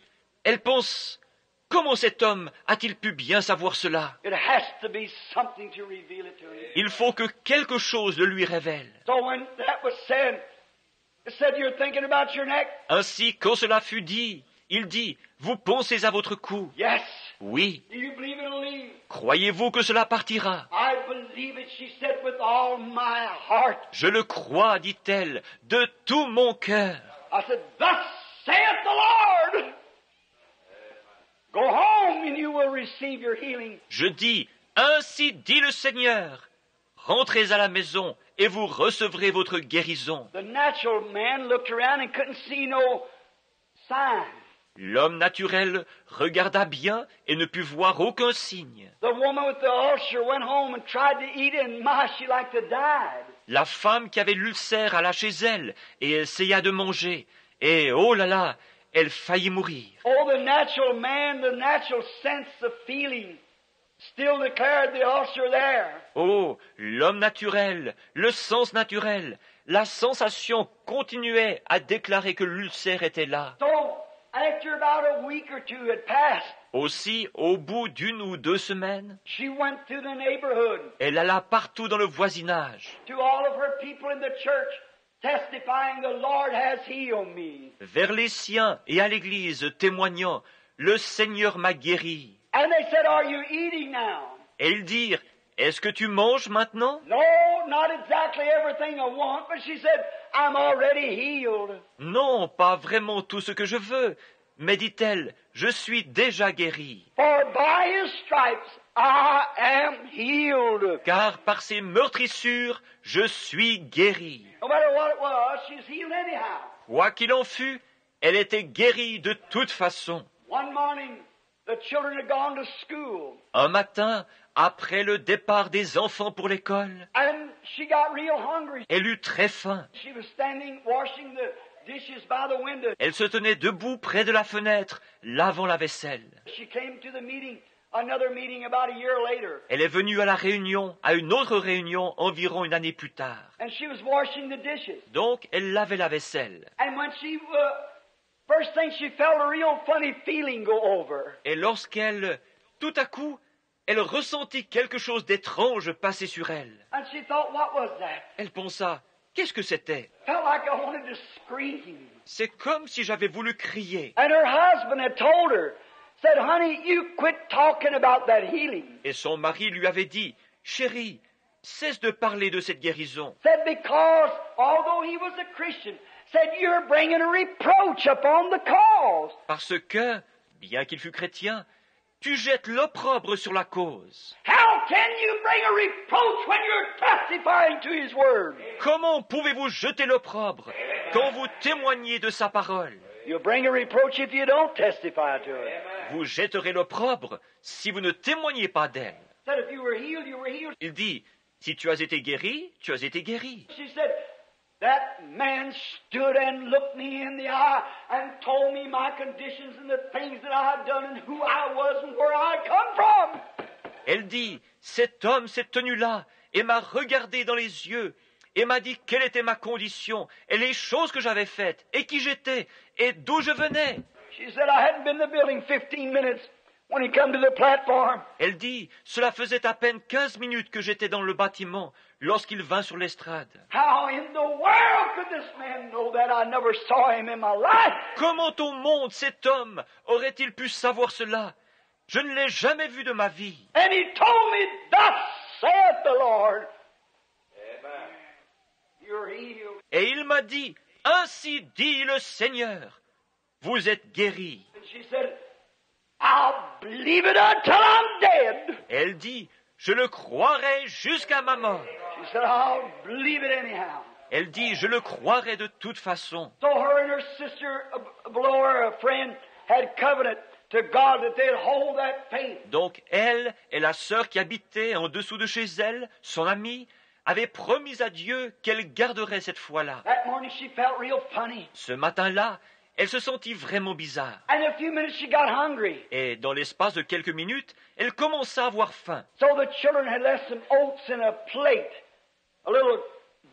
elle pense, comment cet homme a-t-il pu bien savoir cela? It has to be something to reveal it to him. Il faut que quelque chose le lui révèle. So when that was said, it said you're thinking about your neck? Ainsi, quand cela fut dit, il dit, vous pensez à votre cou. Yes. Oui. Do you believe it'll leave? Croyez-vous que cela partira? I believe it, she said, with all my heart. Je le crois, dit-elle, de tout mon cœur. I said, thus saith the Lord. Go home and you will receive your healing. Je dis, ainsi dit le Seigneur. Rentrez à la maison et vous recevrez votre guérison. The natural man looked around and couldn't see no sign. L'homme naturel regarda bien et ne put voir aucun signe. The woman with the ulcer went home and tried to eat it, and my, she like to die. La femme qui avait l'ulcère alla chez elle et essaya de manger. Et oh là là, elle faillit mourir. Oh, the natural man, the natural sense of feeling, still declared the ulcer there. Oh, l'homme naturel, le sens naturel, la sensation continuait à déclarer que l'ulcère était là. So, after about a week or two had passed, Aussi, au bout d'une ou 2 semaines, she went through the neighborhood elle alla partout dans le voisinage, to all of her people in the church, testifying the Lord has healed me. vers les siens et à l'église, témoignant, le Seigneur m'a guéri. And they said, are you eating now? Et ils dirent, est-ce que tu manges maintenant? No, not exactly everything I want, but she said, I'm already healed. Non, pas vraiment tout ce que je veux. Mais dit-elle, je suis déjà guérie. For by his stripes I am healed. Car par ses meurtrissures, je suis guérie. No matter what it was, she's healed anyhow. Quoi qu'il en fût, elle était guérie de toute façon. One morning, the children had gone to school, Un matin, après le départ des enfants pour l'école, and she got real hungry. elle eut très faim. She was standing washing the dishes by the window. Elle se tenait debout près de la fenêtre, lavant la vaisselle. She came to the meeting, another meeting about a year later, Elle est venue à la réunion, à une autre réunion environ une année plus tard. and she was washing the dishes. Donc, elle lavait la vaisselle. And when she, first thing she felt a real funny feeling go over. Et lorsqu'elle, tout à coup, elle ressentit quelque chose d'étrange passer sur elle. And she thought, what was that? Elle pensa, qu'est-ce que c'était? Felt like I wanted to scream. C'est comme si j'avais voulu crier. And her husband had told her, said, honey, you quit talking about that healing. Et son mari lui avait dit, chérie, cesse de parler de cette guérison. Said, because although he was a Christian, said, you're bringing a reproach upon the cause. Parce que, bien qu'il fût chrétien, tu jettes l'opprobre sur la cause. How can you bring a reproach when you're testifying to his word? Comment pouvez-vous jeter l'opprobre quand vous témoignez de sa parole? You'll bring a reproach if you don't testify to it. Vous jetterez l'opprobre si vous ne témoignez pas d'elle. Said, if you were healed, you were healed. Il dit, si tu as été guéri, tu as été guéri. She said, that man stood and looked me in the eye and told me my conditions and the things that I had done and who I was and where I had come from. Elle dit, cet homme s'est tenu là et m'a regardé dans les yeux et m'a dit quelle était ma condition et les choses que j'avais faites et qui j'étais et d'où je venais. She said, I hadn't been in the building 15 minutes when he come to the platform. Elle dit, cela faisait à peine 15 minutes que j'étais dans le bâtiment lorsqu'il vint sur l'estrade. How in the world could this man know that? I never saw him in my life. Comment au monde cet homme aurait-il pu savoir cela? Je ne l'ai jamais vu de ma vie. And he told me, thus saith the Lord. Amen. You're healed. Et il m'a dit, ainsi dit le Seigneur, vous êtes guéri. And she said, I'll believe it until I'm dead. Elle dit, je le croirai jusqu'à ma mort. She said, I'll believe it anyhow. Elle dit, je le croirai de toute façon. So her and her sister below her, a friend, had covenant to God that they'd hold that faith. Donc elle et la sœur qui habitait en dessous de chez elle, son amie, avaient promis à Dieu qu'elle garderait cette foi-là. That morning she felt real funny. Ce matin-là, elle se sentit vraiment bizarre. And in a few minutes she got hungry. Et dans l'espace de quelques minutes, elle commença à avoir faim. So the children had left some oats in a plate, a little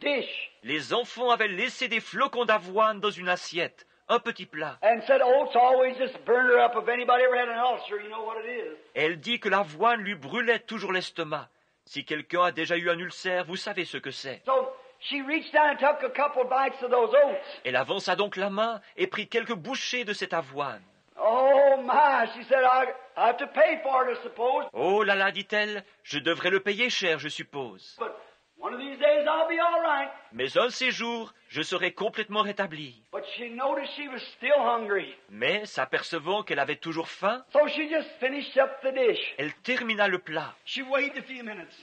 dish, Les enfants avaient laissé des flocons d'avoine dans une assiette, un petit plat. and said oats always just burn her up. If anybody ever had an ulcer, you know what it is. Elle dit que l'avoine lui brûlait toujours l'estomac. Si quelqu'un a déjà eu un ulcère, vous savez ce que c'est. So she reached down and took a couple bites of those oats. Elle avança donc la main et prit quelques bouchées de cette avoine. Oh my, she said, I have to pay for it, I suppose. Oh là là, dit-elle, je devrais le payer cher, je suppose. But one of these days I'll be all right. Mais un de ces jours, je serai complètement rétabli. But she noticed she was still hungry. Mais, s'apercevant qu'elle avait toujours faim, So she just finished up the dish. elle termina le plat. She waited a few minutes.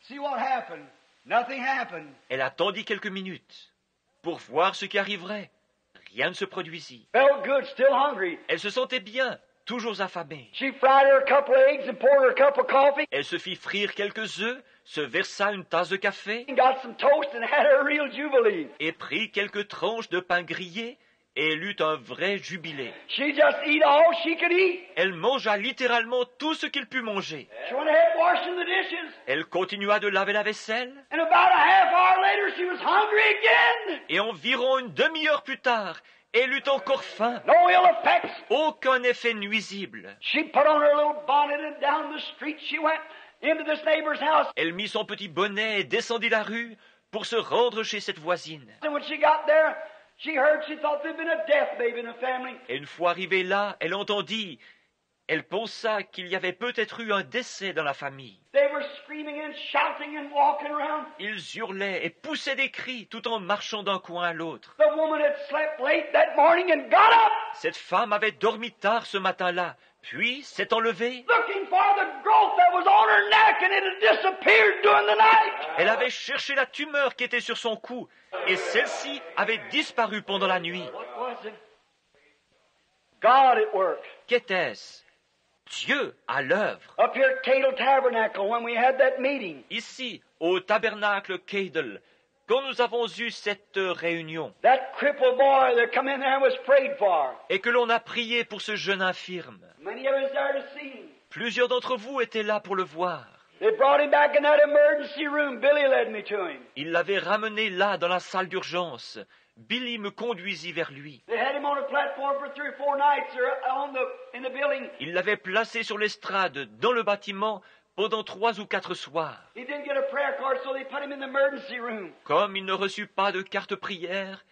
See what happened. Nothing happened. Elle attendit quelques minutes pour voir ce qui arriverait. Rien ne se produisit. Felt good, still hungry. Elle se sentait bien, toujours affamée. She fried her a couple of eggs and poured her a cup of coffee Elle se fit frire quelques œufs, se versa une tasse de café and got some toast and had her real jubilee. et prit quelques tranches de pain grillé et elle eut un vrai jubilé. She just eat all she could eat. Elle mangea littéralement tout ce qu'il put manger. She went ahead washing the dishes. Elle continua de laver la vaisselle And about a half hour later, she was hungry again. et environ une demi-heure plus tard, elle eut encore faim. No ill effects. Aucun effet nuisible. She put on her little bonnet and down the street she went into this neighbor's house. Elle mit son petit bonnet et descendit la rue pour se rendre chez cette voisine. And when she got there, she heard she thought there'd been a death baby in the family. Et une fois arrivée là, elle entendit, elle pensa qu'il y avait peut-être eu un décès dans la famille. They were screaming and shouting and walking around. Ils hurlaient et poussaient des cris tout en marchant d'un coin à l'autre. The woman had slept late that morning and got up Cette femme avait dormi tard ce matin-là, puis s'est enlevée. looking for the growth that was on her neck and it had disappeared during the night. Elle avait cherché la tumeur qui était sur son cou, et celle-ci avait disparu pendant la nuit. What was it? God at work. Qu'était-ce? Dieu à l'œuvre. Up here at Cadle Tabernacle when we had that meeting. Ici, au tabernacle Cadle, quand nous avons eu cette réunion, That crippled boy that come in there and was prayed for. et que l'on a prié pour ce jeune infirme, Many of us there to see him. plusieurs d'entre vous étaient là pour le voir. They brought him back in that emergency room. Billy led me to him. Il l'avait ramené là, dans la salle d'urgence. Billy me conduisit vers lui. They had him on a platform for 3 or 4 nights in the building. Il l'avait placé sur l'estrade, dans le bâtiment, pendant 3 ou 4 soirs. He didn't get a prayer card, so they put him in the emergency room. Comme il ne reçut pas de carte prière,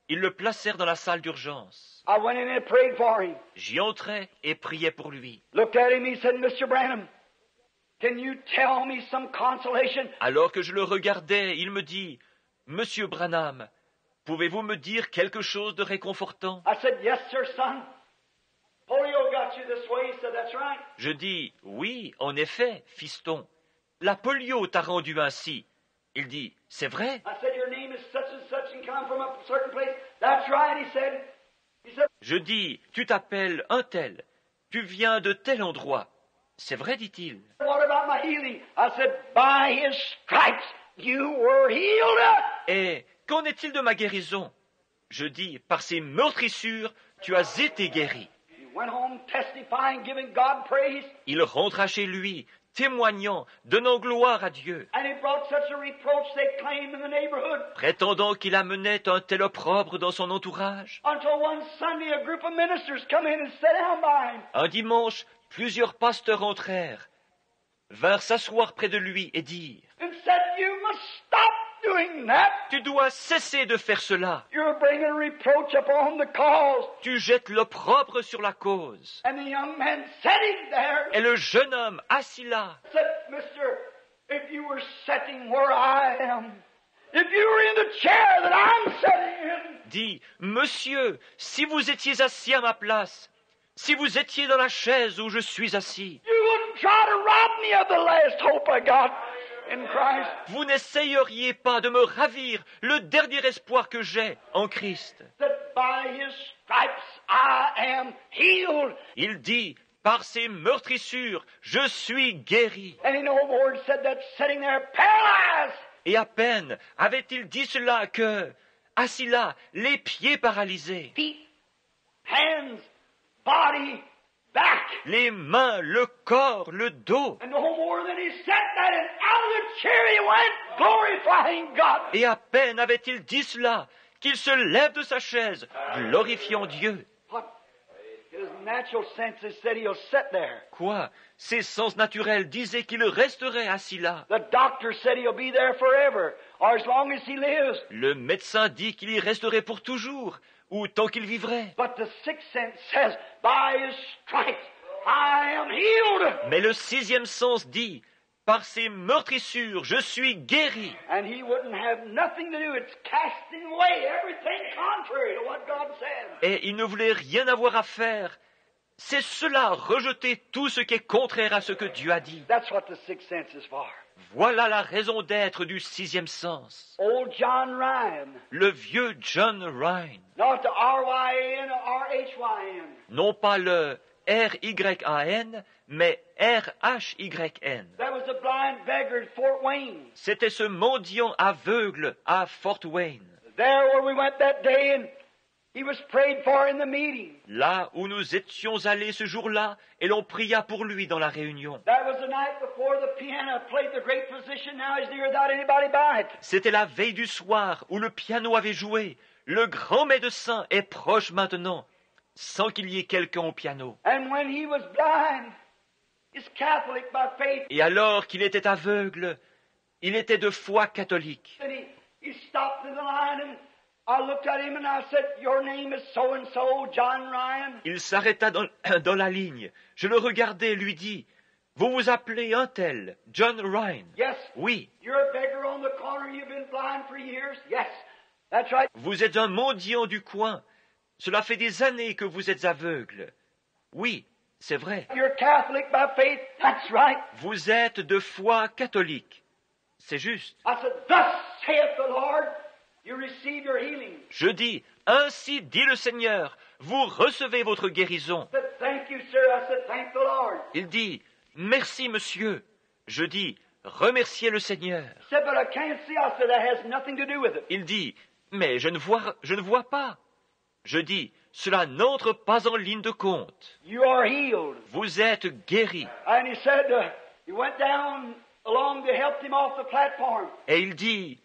ils le placèrent dans la salle d'urgence. I went in and prayed for him. J'y entrai et priai pour lui. Looked at him, he said, Mr. Branham, can you tell me some consolation? Alors que je le regardais, il me dit, « Monsieur Branham, pouvez-vous me dire quelque chose de réconfortant ?» I said, yes, sir, son. Polio got you this way. He said, that's right. Je dis, « Oui, en effet, fiston. La polio t'a rendu ainsi. » Il dit, « C'est vrai ?» I said, your name is such and come from a certain place. That's right, he said. Je dis, « Tu t'appelles un tel. Tu viens de tel endroit. » C'est vrai, dit-il. What about my healing? I said, by his stripes you were healed. Et qu'en est-il de ma guérison? Je dis, par ces meurtrissures, tu as été guéri. He went home testifying, giving God praise. Il rentra chez lui, témoignant, donnant gloire à Dieu, And he brought such a reproach they claimed in the neighborhood prétendant qu'il amenait un tel opprobre dans son entourage. until one Sunday a group of ministers come in and sat down by him. Un dimanche, plusieurs pasteurs entrèrent, vinrent s'asseoir près de lui et dirent And said, you must stop doing that. « Tu dois cesser de faire cela. You're bringing reproach upon the cause. Tu jettes l'opprobre sur la cause. » And the young man sitting there Et le jeune homme, assis là, said, Mister, if you were sitting where I am, if you were in the chair that I'm sitting in, dit « Monsieur, si vous étiez assis à ma place, si vous étiez dans la chaise où je suis assis, you wouldn't try to rob me of the last hope I got in Christ. vous n'essayeriez pas de me ravir le dernier espoir que j'ai en Christ. » That by his stripes I am healed. Il dit « Par ses meurtrissures, je suis guéri. » And he no more said that sitting there paralyzed. Et à peine avait-il dit cela que, assis là, les pieds paralysés, Feet, hands, body, back. les mains, le corps, le dos. And no more than he said that, and out of the chair he went, glorifying God. Et à peine avait-il dit cela qu'il se lève de sa chaise, glorifiant Dieu. What? His natural senses said he'll sit there. Quoi? Ses sens naturels disaient qu'il resterait assis là. The doctor said he'll be there forever, or as long as he lives. Le médecin dit qu'il y resterait pour toujours, ou tant qu'il vivrait. But the sixth sense says, by his stripes I am healed. Mais le sixième sens dit, par ses meurtrissures, je suis guéri. And he wouldn't have nothing to do. It's casting away everything contrary to what God said. Et il ne voulait rien avoir à faire. C'est cela, rejeter tout ce qui est contraire à ce que Dieu a dit. That's what the sixth sense is for. Voilà la raison d'être du sixième sens. Old John Ryan, Le vieux John Ryan. not the R-Y-A-N or R-H-Y-N. Non pas le R-Y-A-N, mais R-H-Y-N. That was a blind beggar at Fort Wayne. C'était ce mendiant aveugle à Fort Wayne. There where we went that day, and he was prayed for in the meeting. Là où nous étions allés ce jour-là, et l'on pria pour lui dans la réunion. That was the night before the piano played the great physician. Now he's here without anybody by it. C'était la veille du soir où le piano avait joué. Le grand médecin est proche maintenant, sans qu'il y ait quelqu'un au piano. And when he was blind, he's Catholic by faith. Et alors qu'il était aveugle, il était de foi catholique. And he stopped in the line, and I looked at him and I said, your name is so-and-so, John Ryan. Il s'arrêta dans la ligne. Je le regardai et lui dis, « Vous vous appelez un tel, John Ryan? » Yes. Oui. You're a beggar on the corner. You've been blind for years. Yes. That's right. Vous êtes un mendiant du coin. Cela fait des années que vous êtes aveugle. Oui, c'est vrai. You're Catholic by faith. That's right. Vous êtes de foi catholique. C'est juste. I said, thus saith the Lord, you receive your healing. Je dis, ainsi dit le Seigneur, vous recevez votre guérison. I said, thank you, sir. I said, thank the Lord. Il dit, merci monsieur. Je dis, remerciez le Seigneur. He said, but I can't see. I said, that has nothing to do with it. Il dit, mais je ne vois pas. Je dis, cela n'entre pas en ligne de compte. You are healed. Vous êtes guéri. And he said, he went down along to help him off the platform. Et il dit,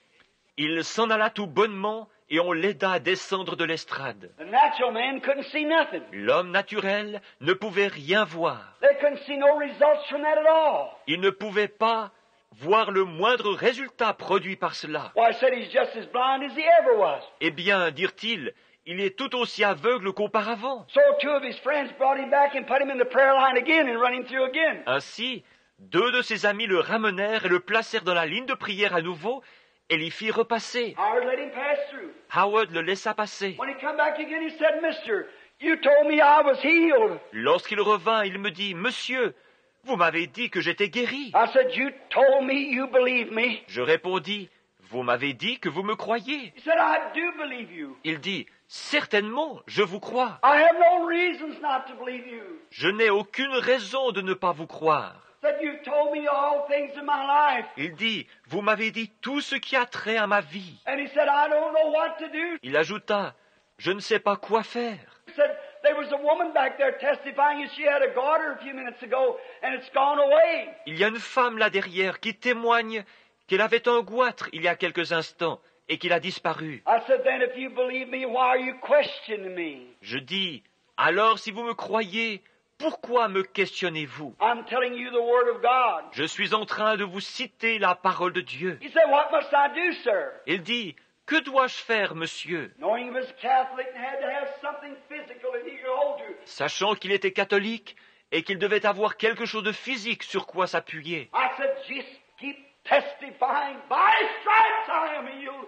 il s'en alla tout bonnement et on l'aida à descendre de l'estrade. The natural man couldn't see nothing. L'homme naturel ne pouvait rien voir. They couldn't see no results from that at all. Il ne pouvait pas voir le moindre résultat produit par cela. Why, I said he's just as blind as he ever was. Eh bien, dirent-ils, il est tout aussi aveugle qu'auparavant. So two of his friends brought him back and put him in the prayer line again and run him through again. Ainsi, deux de ses amis le ramenèrent et le placèrent dans la ligne de prière à nouveau et l'y firent repasser. Howard let him pass through. Howard le laissa passer. When he come back again, he said, Mister, you told me I was healed. Lorsqu'il revint, il me dit, « Monsieur, vous m'avez dit que j'étais guéri. » I said, you told me you believe me. Je répondis, « Vous m'avez dit que vous me croyez. » He said, I do believe you. Il dit, « Certainement, je vous crois. I have no reasons not to believe you. Je n'ai aucune raison de ne pas vous croire. » Said, you told me all things in my life. Il dit, « Vous m'avez dit tout ce qui a trait à ma vie. » And he said, I don't know what to do. Il ajouta, « Je ne sais pas quoi faire. » He said, they was a woman back there testifying that she had a garter a few minutes ago, and it's gone away. Il y a une femme là derrière qui témoigne qu'elle avait un goitre il y a quelques instants et qu'il a disparu. I said, then if you believe me, why are you questioning me? Je dis, alors si vous me croyez, pourquoi me questionnez-vous? I'm telling you the Word of God. Je suis en train de vous citer la parole de Dieu. He said, what must I do, sir? Il dit, que dois-je faire, monsieur? Knowing he was Catholic and had to have something physical that he could hold to. Sachant qu'il était catholique et qu'il devait avoir quelque chose de physique sur quoi s'appuyer. I said, just keep testifying. By his stripes I am healed.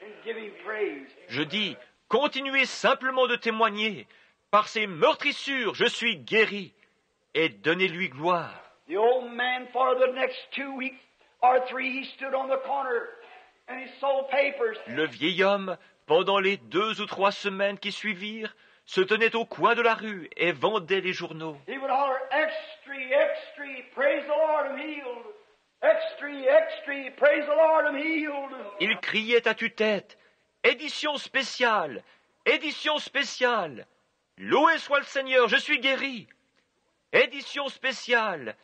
And give him praise. Je dis, continuez simplement de témoigner. Par ses meurtrissures, je suis guéri. Et donnez-lui gloire. The old man, for the next 2 weeks or 3, he stood on the corner and he sold papers. Le vieil homme, pendant les 2 ou 3 semaines qui suivirent, se tenait au coin de la rue et vendait les journaux. He would holler, extra, extra, praise the Lord, I'm healed. Extra, extra, praise the Lord, I'm healed. Il criait à tue-tête, édition spéciale, édition spéciale. Loué soit le Seigneur, je suis guéri. Édition spéciale,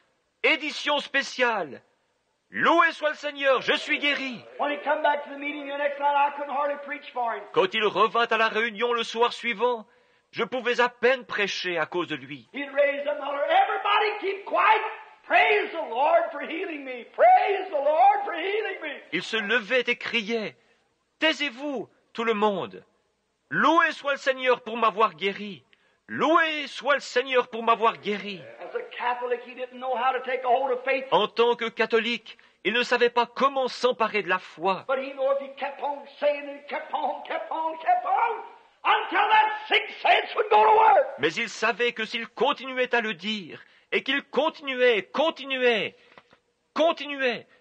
édition spéciale. Loué soit le Seigneur, je suis guéri. When he come back to the meeting the next night, I couldn't hardly preach for him. Quand il revint à la réunion le soir suivant, je pouvais à peine prêcher à cause de lui. He'd raise up and holler, everybody keep quiet. Praise the Lord for healing me. Praise the Lord for healing me. Il se levait et criait, taisez-vous, tout le monde. Loué soit le Seigneur pour m'avoir guéri. Loué soit le Seigneur pour m'avoir guéri. As a Catholic, he didn't know how to take a hold of faith. En tant que catholique, il ne savait pas comment s'emparer de la foi. But he knew if he kept on saying it, kept on, until that sixth sense would go to work. Mais il savait que s'il continuait à le dire, et qu'il continuait,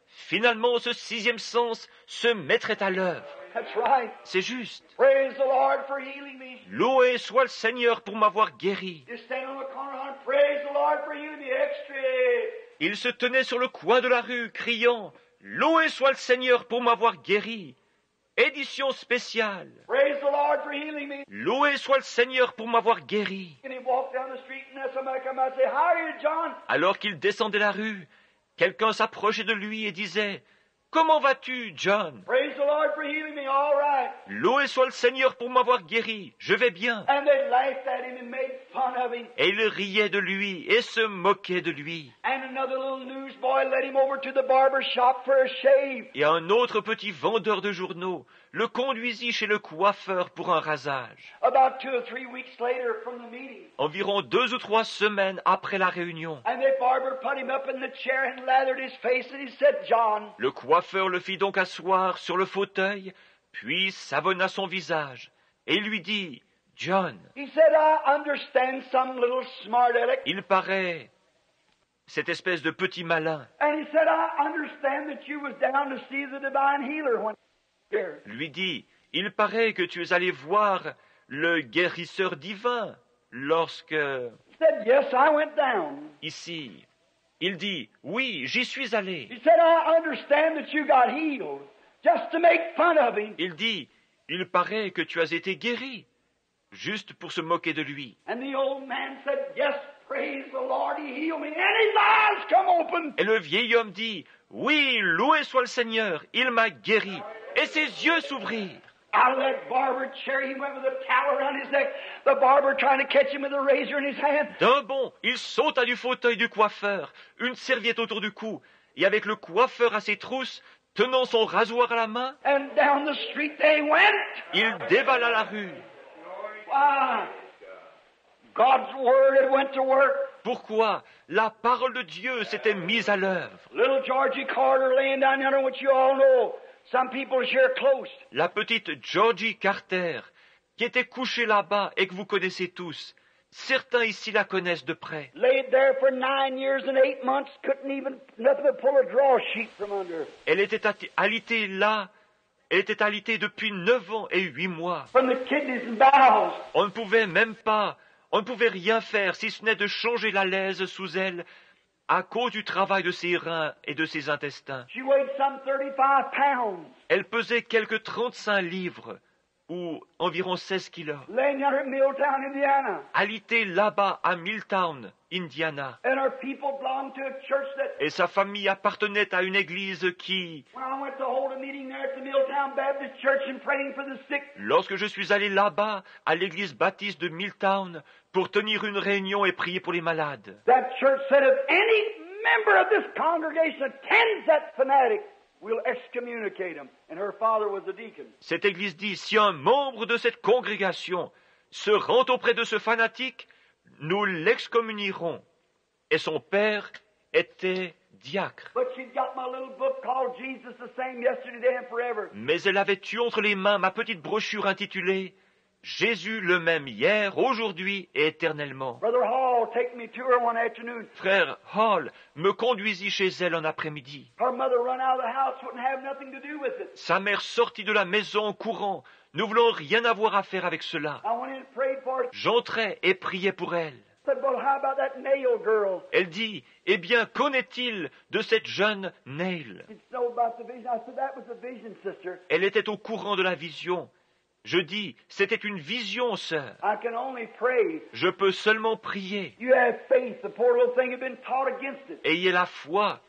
finalement ce 6e sens se mettrait à l'œuvre. That's right. C'est juste. Praise the Lord for healing me. Loué soit le Seigneur pour m'avoir guéri. Just stand on the corner and praise the Lord for healing me. Extra. Il se tenait sur le coin de la rue, criant, loué soit le Seigneur pour m'avoir guéri. Édition spéciale. Praise the Lord for healing me. Loué soit le Seigneur pour m'avoir guéri. And he walked down the street and somebody come out and say, how are you, John? Alors qu'il descendait la rue, quelqu'un s'approchait de lui et disait, comment vas-tu, John? Praise the Lord for healing me. All right. Loué soit le Seigneur pour m'avoir guéri. Je vais bien. And they laughed at him and made fun of him. Et ils riaient de lui et se moquaient de lui. And another little newsboy led him over to the barber shop for a shave. Et un autre petit vendeur de journaux le conduisit chez le coiffeur pour un rasage. About 2 or 3 weeks later from the meeting. Environ 2 ou 3 semaines après la réunion, And the barber put him up in the chair and lathered his face and he said, John, le coiffeur le fit donc asseoir sur le fauteuil, puis savonna son visage, et il lui dit, John, he said, I understand some little smart aleck. il paraît, cette espèce de petit malin, And he said, I understand that you was down to see the divine healer when here. lui dit, il paraît que tu es allé voir le guérisseur divin lorsque, He said, yes, I went down. ici, il dit, oui, j'y suis allé. He said, I understand that you got healed just to make fun of him. Il dit, il paraît que tu as été guéri, juste pour se moquer de lui. And the old man said, yes, praise the Lord, he healed me. And his eyes come open. Et le vieil homme dit, oui, loué soit le Seigneur, il m'a guéri. Et ses yeux s'ouvrirent. Out of that barber chair, he went with a towel around his neck, the barber trying to catch him with a razor in his hand. D'un bond, il sauta du fauteuil du coiffeur, une serviette autour du cou, et avec le coiffeur à ses trousses, tenant son rasoir à la main, And down the street they went. il dévala la rue. Wow. God's word had went to work. Pourquoi? La parole de Dieu s'était mise à l'œuvre. Little Georgie Carter laying down yonder, which you all know. Some people here close. La petite Georgie Carter, qui était couchée là-bas et que vous connaissez tous, certains ici la connaissent de près. Laid there for 9 years and 8 months, couldn't even, nothing but pull a draw sheet from under. Elle était alitée là, elle était alitée depuis 9 ans et 8 mois. From the kidneys and bowels. On ne pouvait rien faire si ce n'est de changer la laise sous elle à cause du travail de ses reins et de ses intestins. She weighed some 35 pounds. Elle pesait quelque 35 livres. ou environ 16 kilomètres. laying yonder at Milltown, Indiana. Alité là-bas à Milltown, Indiana. And our people belonged to a church that, Et sa famille appartenait à une église qui, when I went to hold a meeting there at the Milltown Baptist Church and praying for the sick, lorsque je suis allé là-bas à l'église baptiste de Milltown pour tenir une réunion et prier pour les malades, that church said if any member of this congregation attends that fanatic, we'll excommunicate him. And her father was a deacon. cette église dit, si un membre de cette congrégation se rend auprès de ce fanatique, nous l'excommunierons. Et son père était diacre. But she'd got my little book called Jesus the Same Yesterday, Today and Forever. Mais elle avait eu entre les mains ma petite brochure intitulée « Jésus le même hier, aujourd'hui et éternellement ». Brother Hall take me to her one afternoon. Frère Hall me conduisit chez elle un après-midi. Her mother run out of the house, wouldn't have nothing to do with it. Sa mère sortit de la maison en courant, ne voulant rien avoir à faire avec cela. I went in and prayed for her. J'entrai et priai pour elle. Said, well, how about that Nail girl? Elle dit, « Eh bien, qu'en est-il de cette jeune Neil ?» She'd know about the vision. I said, that was a vision, sister. Elle était au courant de la vision. Je dis, « C'était une vision, sœur. I can only pray. Je peux seulement prier. You have faith. The poor little thing had been taught against it. Ayez la foi. »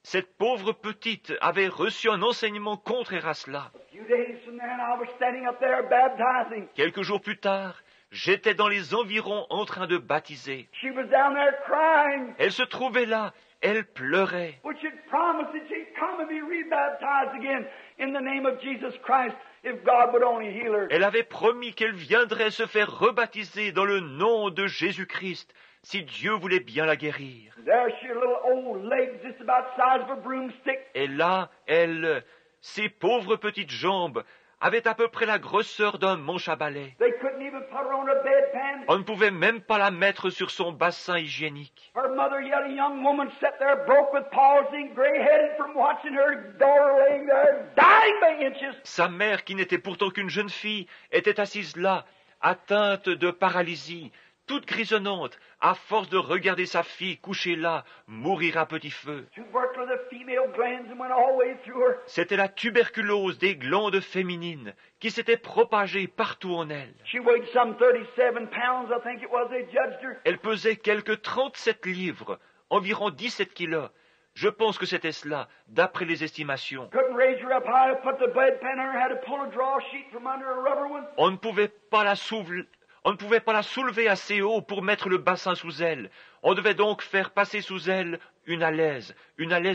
Cette pauvre petite avait reçu un enseignement contraire à cela. A few days from then, I was standing up there baptizing. Quelques jours plus tard, j'étais dans les environs en train de baptiser. She was down there crying. Elle se trouvait là, elle pleurait. Which had promised that she'd come and be rebaptized again in the name of Jesus Christ if God would only heal her. Elle avait promis qu'elle viendrait se faire rebaptiser dans le nom de Jésus-Christ, si Dieu voulait bien la guérir. There she had little old legs just about the size of a broomstick. Et là, elle, ses pauvres petites jambes, avaient à peu près la grosseur d'un manche à balai. They couldn't even put her on a bedpan. On ne pouvait même pas la mettre sur son bassin hygiénique. Her mother, yet a young woman, sat there broke with palsy, gray-headed from watching her daughter laying there, dying by inches. Sa mère, qui n'était pourtant qu'une jeune fille, était assise là, atteinte de paralysie, toute grisonnante, à force de regarder sa fille couchée là, mourir à petit feu. Tuberculosis of the female glands and went all the way through her. C'était la tuberculose des glandes féminines qui s'était propagée partout en elle. She weighed some 37 pounds, I think it was, they judged her. Elle pesait quelque 37 livres, environ 17 kilos. Je pense que c'était cela, d'après les estimations. Couldn't raise her up high, put the bedpan on her, had to pull a draw sheet from under a rubber one. On ne pouvait pas la soulever assez haut pour mettre le bassin sous elle. On devait donc faire passer sous elle une alaise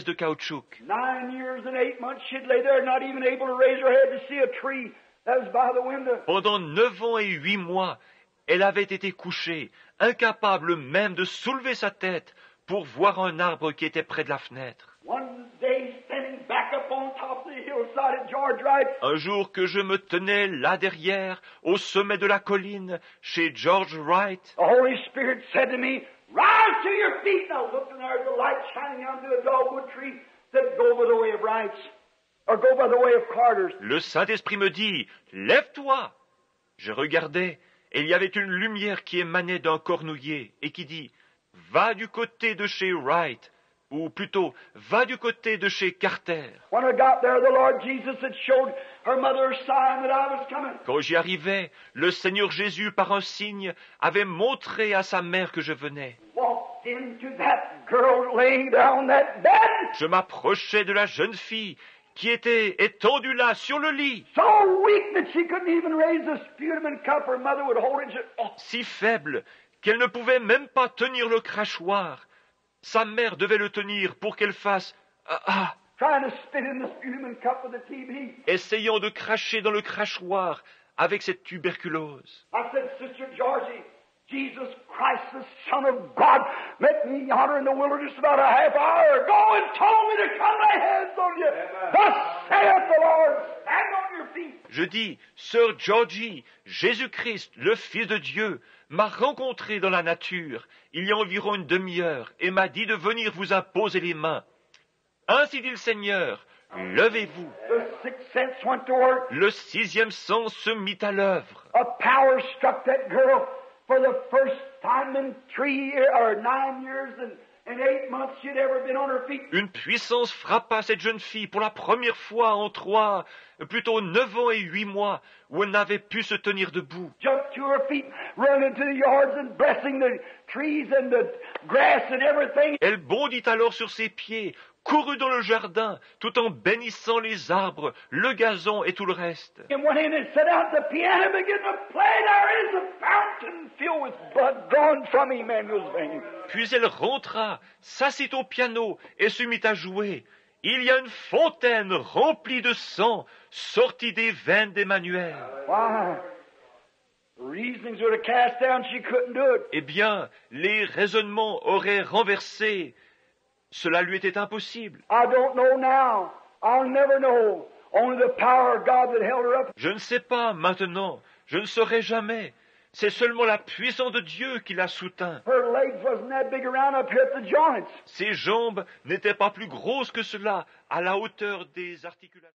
de caoutchouc. 9 years and 8 months she'd lay there, not even able to raise her head to see a tree that was by the window. Pendant 9 ans et 8 mois, elle avait été couchée, incapable même de soulever sa tête pour voir un arbre qui était près de la fenêtre. One day, standing back up on top of the hillside at George Wright, Un jour que je me tenais là derrière, au sommet de la colline, chez George Wright, the Holy Spirit said to me, rise to your feet. And I looked, and there's a light shining onto a dogwood tree. Said, go by the way of Wrights, or go by the way of Carter's. le Saint-Esprit me dit, « Lève-toi !» Je regardais, et il y avait une lumière qui émanait d'un cornouiller, et qui dit, « Va du côté de chez Wright !» ou plutôt, va du côté de chez Carter. When I got there, the Lord Jesus had showed her mother a sign that I was coming. Quand j'y arrivais, le Seigneur Jésus, par un signe, avait montré à sa mère que je venais. Walked into that girl laying there on that bed, Je m'approchais de la jeune fille qui était étendue là sur le lit, so weak that she couldn't even raise the sputum and cup. Her mother would hold it and say, oh. si faible qu'elle ne pouvait même pas tenir le crachoir. Sa mère devait le tenir pour qu'elle fasse « Ah ah !» Trying to spit in the sputum and cup with the TB. essayant de cracher dans le crachoir avec cette tuberculose. I said, Sister Georgie, Jesus Christ, the Son of God, met me yonder in the wilderness about a half hour ago and told me to come lay hands on you. Thus saith the Lord, stand on your feet. Je dis, Sœur Georgie, Jésus-Christ, le Fils de Dieu, m'a rencontré dans la nature il y a environ une demi-heure et m'a dit de venir vous imposer les mains. Ainsi dit le Seigneur, levez-vous. The sixth sense went to work. Le 6e sens se mit à l'œuvre. A power struck that girl for the first time in 9 years In 8 months she'd ever been on her feet. Une puissance frappa cette jeune fille pour la première fois en 9 ans et 8 mois, où elle n'avait pu se tenir debout. Jumped to her feet, run into the yards and blessing the trees and the grass and everything. Elle bondit alors sur ses pieds, courut dans le jardin, tout en bénissant les arbres, le gazon et tout le reste. And went in and sat down at the piano and began to play. There is a fountain filled with blood drawn from Emmanuel's veins. Puis elle rentra, s'assit au piano et se mit à jouer. Il y a une fontaine remplie de sang, sortie des veines d'Emmanuel. Why? Reasonings would have cast down, she couldn't do it. Eh bien, les raisonnements auraient renversé. Cela lui était impossible. I don't know now. I'll never know. Only the power of God that held her up. Je ne sais pas maintenant, je ne saurai jamais. C'est seulement la puissance de Dieu qui la soutint. Her legs wasn't that big around up here at the joints. Ses jambes n'étaient pas plus grosses que cela, à la hauteur des articulations.